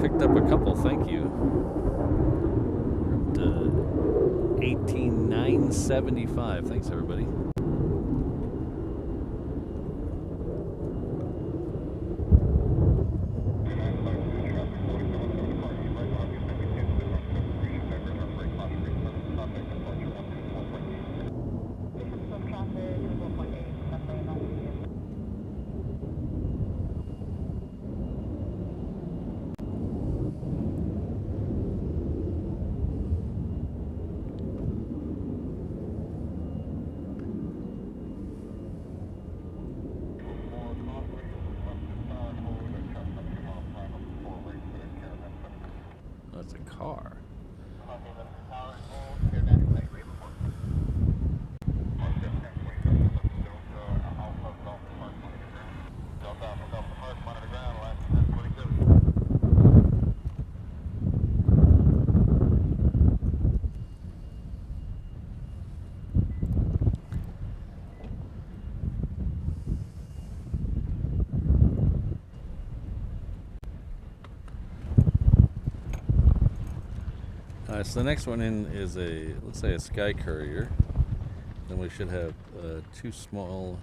Picked up a couple, thank you. 18,975. Thanks, everybody. That's a car. So the next one in is a, let's say, a sky courier. Then we should have two small.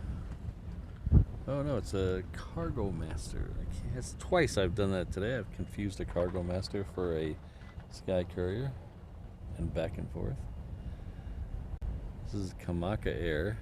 Oh no, it's a cargo master. It's twice I've done that today. I've confused a cargo master for a sky courier, and back and forth. This is Kamaka Air.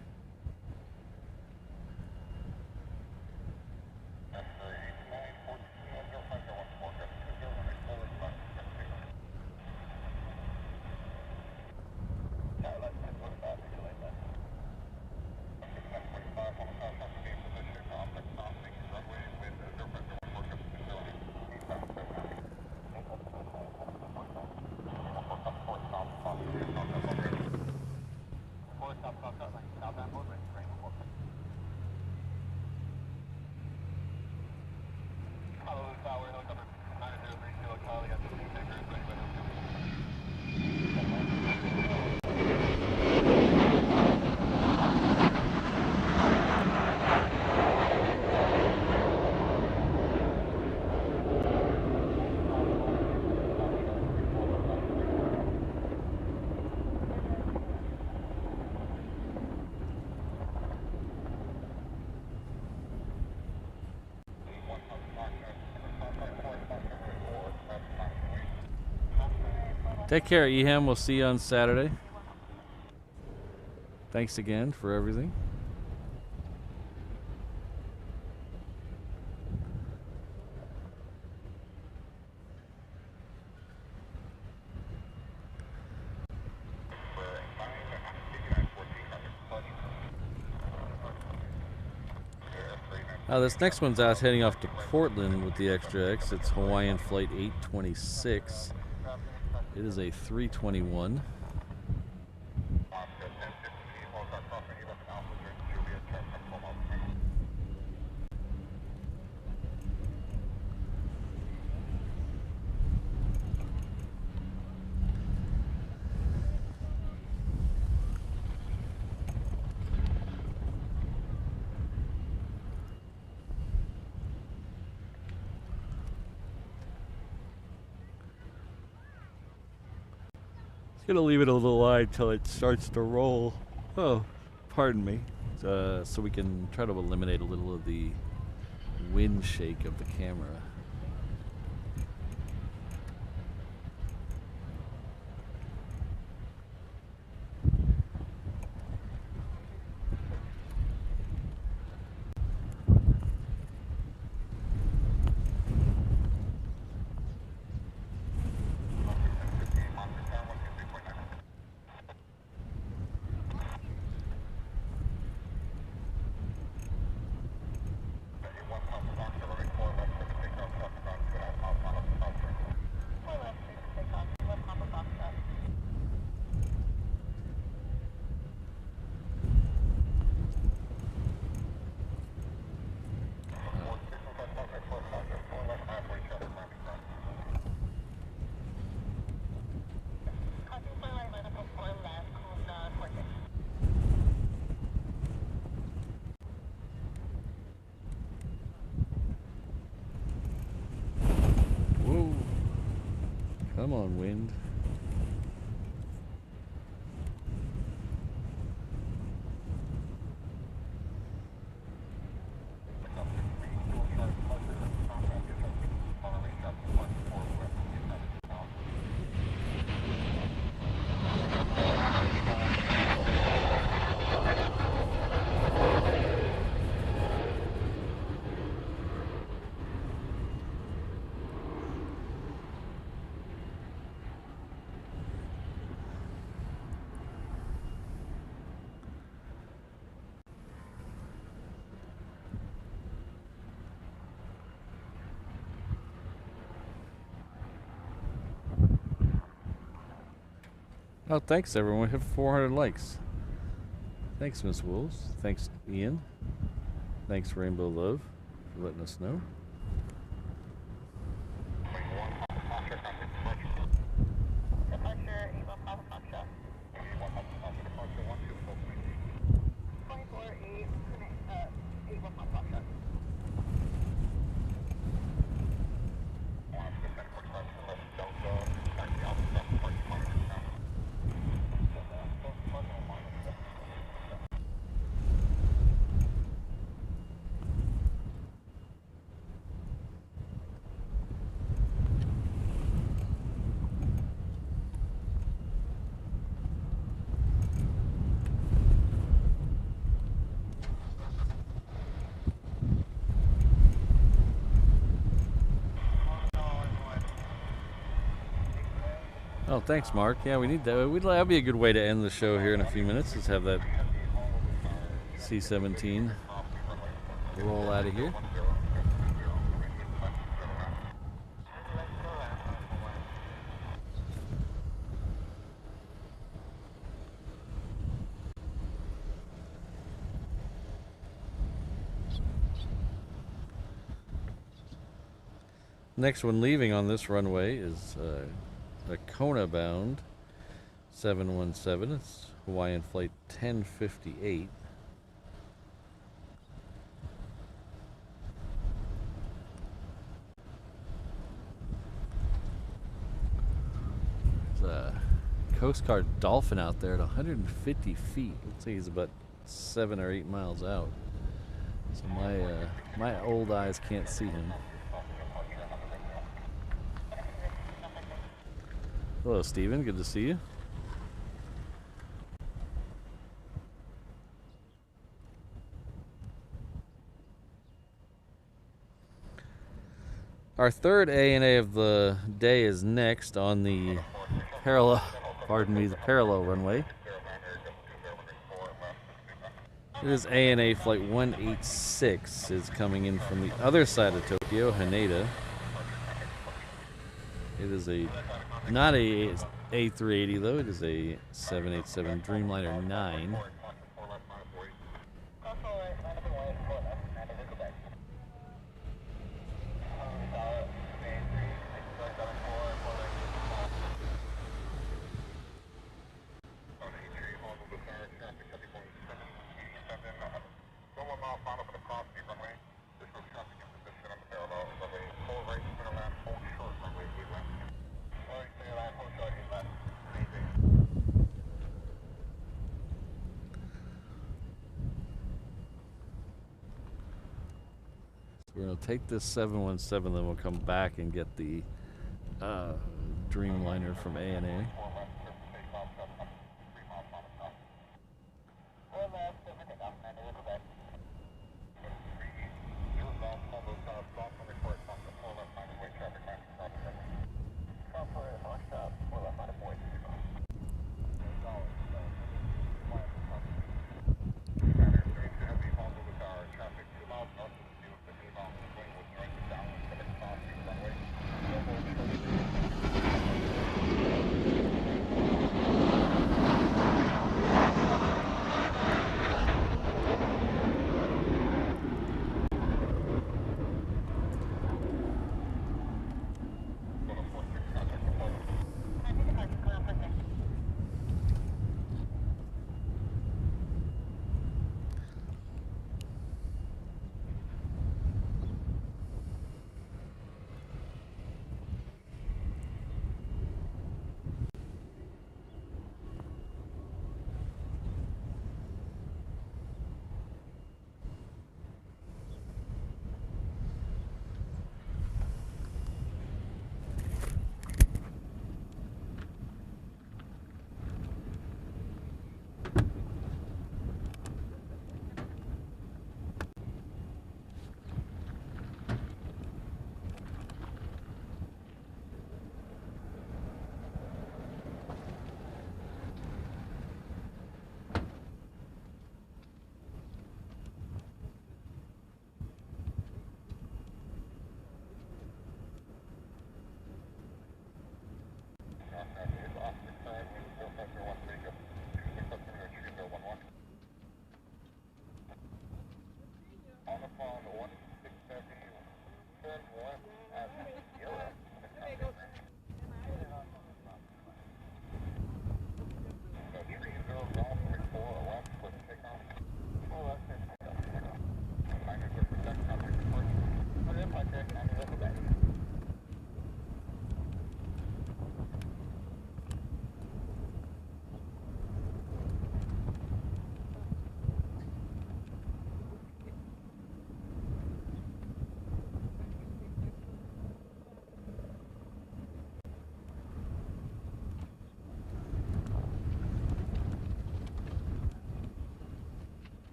Take care, Eham. We'll see you on Saturday. Thanks again for everything. This next one's out heading off to Portland with the Extra X. It's Hawaiian Flight 826. It is a 321. Gonna leave it a little wide till it starts to roll. Oh, pardon me. So we can try to eliminate a little of the wind shake of the camera. Come on, wind. Oh, thanks everyone. We have 400 likes. Thanks, Miss Wolves. Thanks, Ian. Thanks, Rainbow Love, for letting us know. Oh, thanks, Mark. Yeah, we need that. That'd be a good way to end the show here in a few minutes. Let's have that C-17 roll out of here. Next one leaving on this runway is a Kona bound 717. It's Hawaiian flight 1058. There's a Coast Guard Dolphin out there at 150 feet. Looks like he's about 7 or 8 miles out. So my old eyes can't see him. Hello, Steven. Good to see you. Our third ANA of the day is next on the parallel, the parallel runway. It is ANA flight 186 is coming in from the other side of Tokyo, Haneda. It is not a A380 though, it is a 787 Dreamliner 9. We're going to take this 717, then we'll come back and get the Dreamliner from ANA.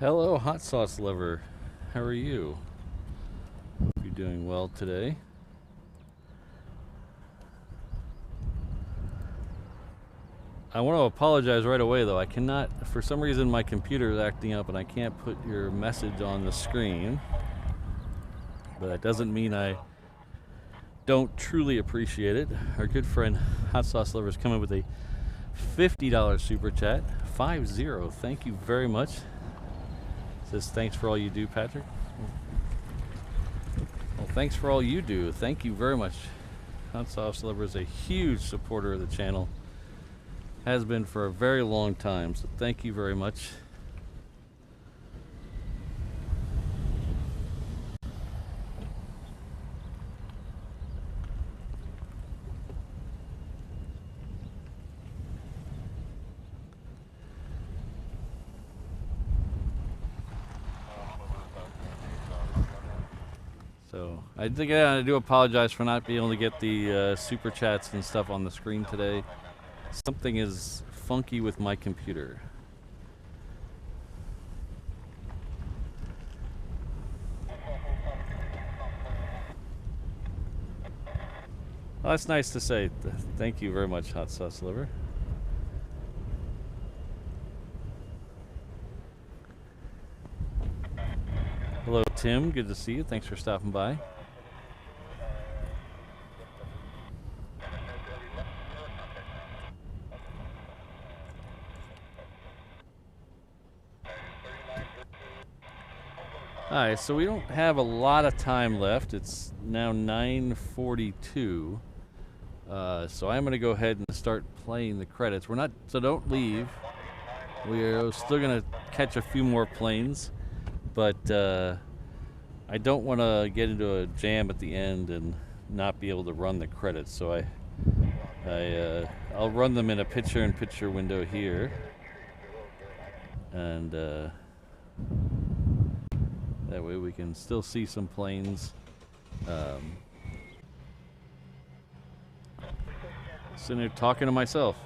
Hello, hot sauce lover. How are you? Hope you're doing well today. I want to apologize right away though. I cannot, for some reason my computer is acting up and I can't put your message on the screen. But that doesn't mean I don't truly appreciate it. Our good friend Hot Sauce Lover is coming with a $50 super chat. 50. Thank you very much. Says thanks for all you do, Patrick. Well, thanks for all you do. Thank you very much. Hot Sauce Lover is a huge supporter of the channel. Has been for a very long time, so thank you very much. So I think I do apologize for not being able to get the super chats and stuff on the screen today. Something is funky with my computer. Well, that's nice to say. Thank you very much, Hot Sauce Liver. Hello, Tim. Good to see you. Thanks for stopping by. Alright, so we don't have a lot of time left. It's now 9:42. So I'm going to go ahead and start playing the credits. We're not, so don't leave. We're still going to catch a few more planes, but I don't want to get into a jam at the end and not be able to run the credits. So I'll run them in a picture-in-picture window here, and that way we can still see some planes. Sitting there talking to myself.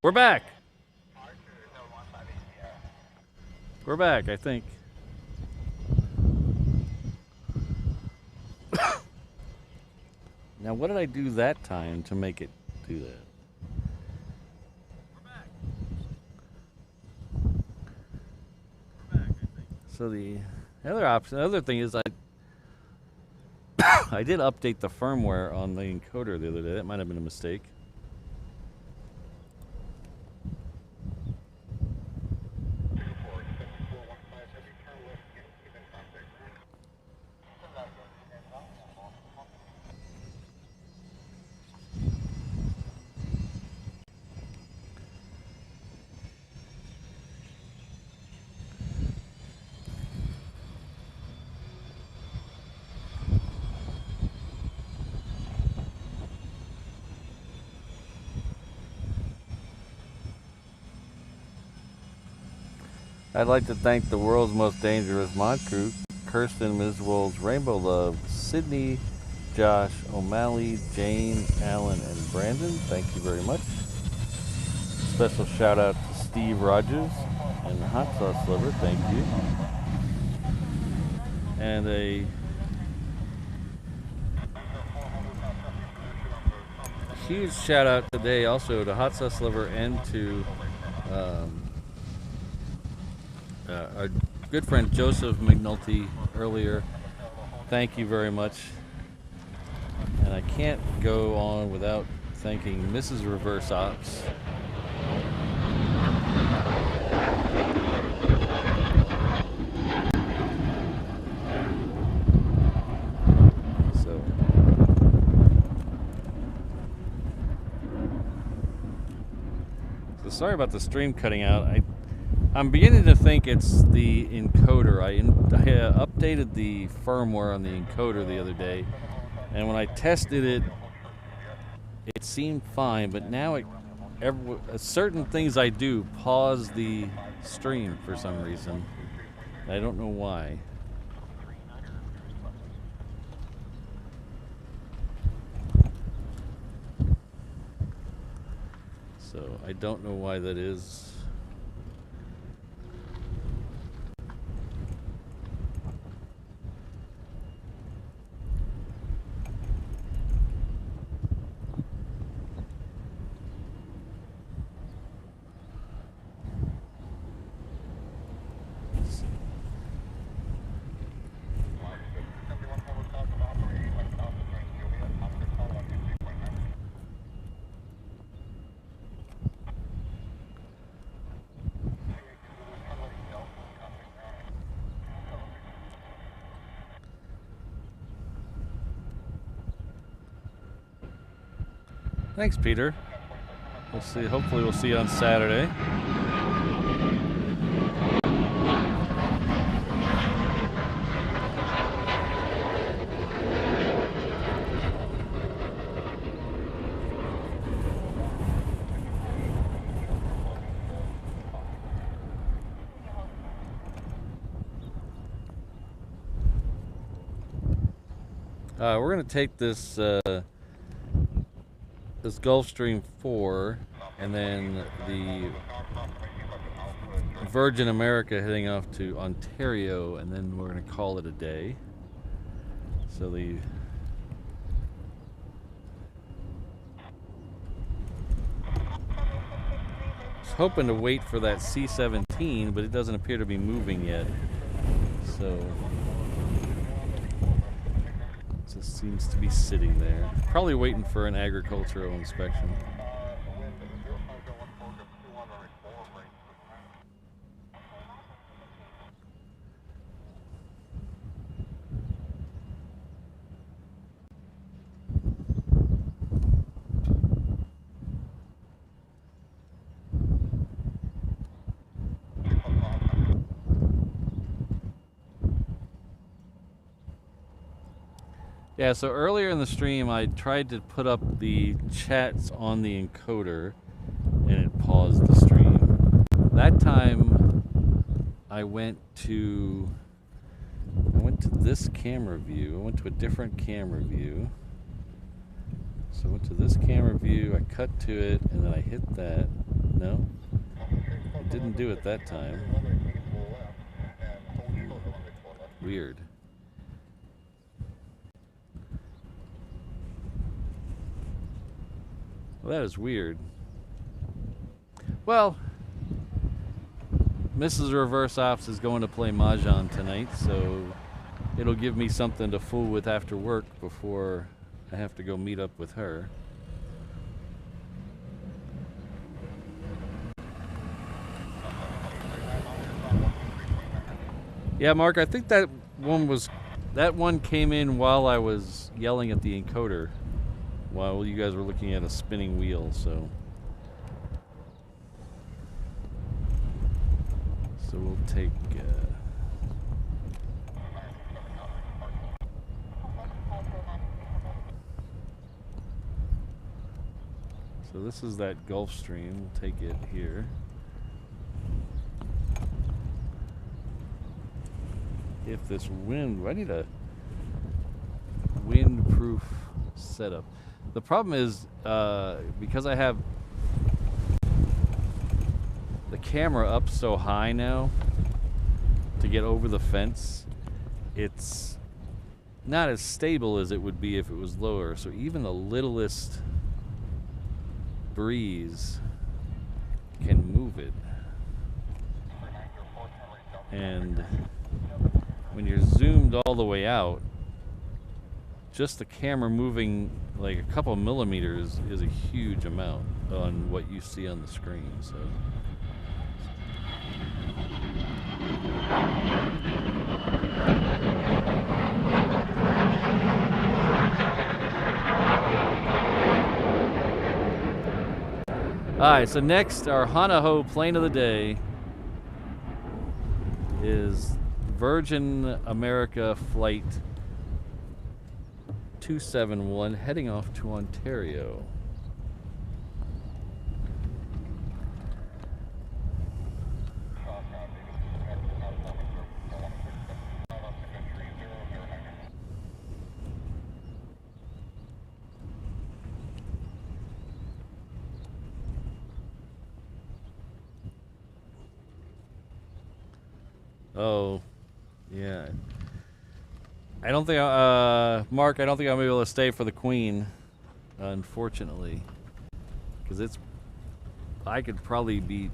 We're back. We're back, I think. Now, what did I do that time to make it do that? We're back. We're back, I think. So the other thing is I did update the firmware on the encoder the other day. That might have been a mistake. I'd like to thank the world's most dangerous mod crew, Kirsten, Ms. Wolves, Rainbow Love, Sydney, Josh, O'Malley, Jane, Alan, and Brandon. Thank you very much. Special shout out to Steve Rogers and the Hot Sauce Lover. Thank you. And a huge shout out today also to Hot Sauce Lover and to our good friend Joseph McNulty earlier. Thank you very much. And I can't go on without thanking Mrs. Reverse Ops. So sorry about the stream cutting out. I'm beginning to think it's the encoder. I updated the firmware on the encoder the other day, and when I tested it, it seemed fine, but now certain things I do pause the stream for some reason. I don't know why. So I don't know why that is. Thanks, Peter. We'll see. Hopefully, we'll see you on Saturday. We're going to take this Gulfstream 4 and then the Virgin America heading off to Ontario, and then we're going to call it a day. So I was hoping to wait for that C-17, but it doesn't appear to be moving yet. So just seems to be sitting there, probably waiting for an agricultural inspection. Yeah, so earlier in the stream I tried to put up the chats on the encoder and it paused the stream. That time I went to this camera view. I went to a different camera view. So I went to this camera view, I cut to it, and then I hit that. No, it didn't do it that time. Weird. Well, that is weird. Well, Mrs. Reverse Ops is going to play Mahjong tonight, so it'll give me something to fool with after work before I have to go meet up with her. Yeah, Mark, I think that one came in while I was yelling at the encoder, while you guys were looking at a spinning wheel, so we'll take so this is that Gulfstream. We'll take it here. If this wind, I need a windproof setup. The problem is, because I have the camera up so high now to get over the fence, it's not as stable as it would be if it was lower. So even the littlest breeze can move it. And when you're zoomed all the way out, just the camera moving like a couple millimeters is a huge amount on what you see on the screen. So alright, so next, our Honolulu plane of the day is Virgin America Flight 271 heading off to Ontario. Oh, yeah. I don't think, Mark, I don't think I'm able to stay for the Queen, unfortunately. Because I could probably be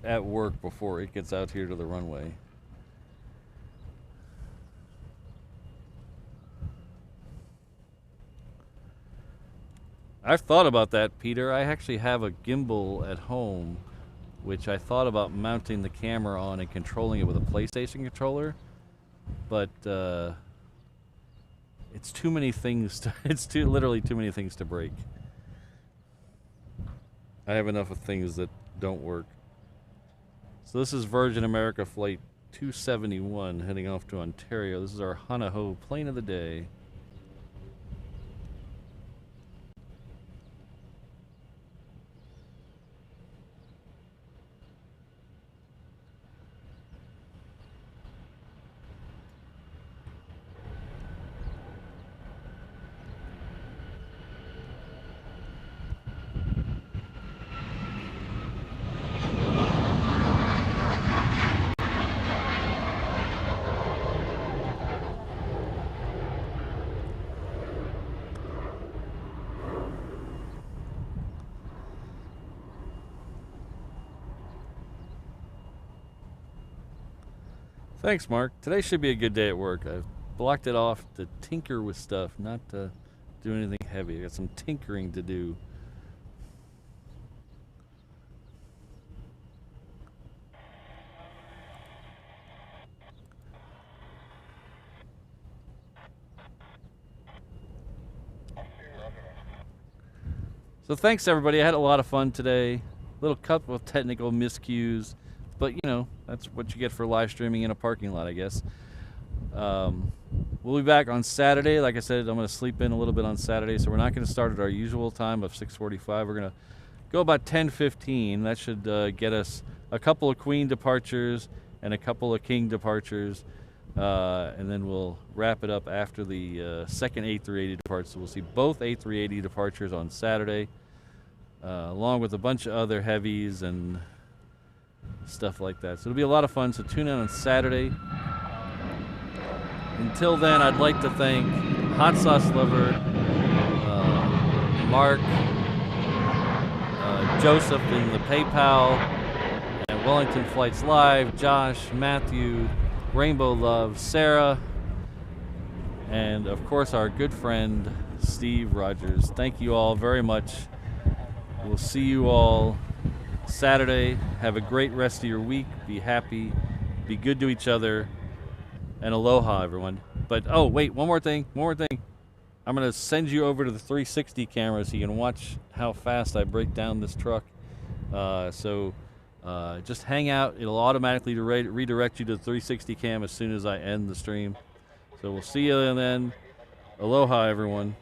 at work before it gets out here to the runway. I've thought about that, Peter. I actually have a gimbal at home, which I thought about mounting the camera on and controlling it with a PlayStation controller, but it's too many things to, literally too many things to break. I have enough of things that don't work. So this is Virgin America Flight 271 heading off to Ontario. This is our Honolulu plane of the day. Thanks, Mark. Today should be a good day at work. I've blocked it off to tinker with stuff, not to do anything heavy. I got some tinkering to do. So thanks, everybody. I had a lot of fun today. Little couple of technical miscues. But, you know, that's what you get for live streaming in a parking lot, I guess. We'll be back on Saturday. Like I said, I'm going to sleep in a little bit on Saturday, so we're not going to start at our usual time of 6:45. We're going to go about 10:15. That should get us a couple of Queen departures and a couple of King departures. And then we'll wrap it up after the second A380 departs. So we'll see both A380 departures on Saturday, along with a bunch of other heavies and stuff like that. So it'll be a lot of fun, so tune in on Saturday. Until then, I'd like to thank Hot Sauce Lover, Mark, Joseph in the PayPal, and Wellington Flights Live, Josh, Matthew, Rainbow Love, Sarah, and of course our good friend Steve Rogers. Thank you all very much. We'll see you all Saturday. Have a great rest of your week. Be happy. Be good to each other. And aloha, everyone. But, oh, wait, one more thing. I'm going to send you over to the 360 camera so you can watch how fast I break down this truck. Just hang out. It'll automatically redirect you to the 360 cam as soon as I end the stream. So we'll see you then. Aloha, everyone.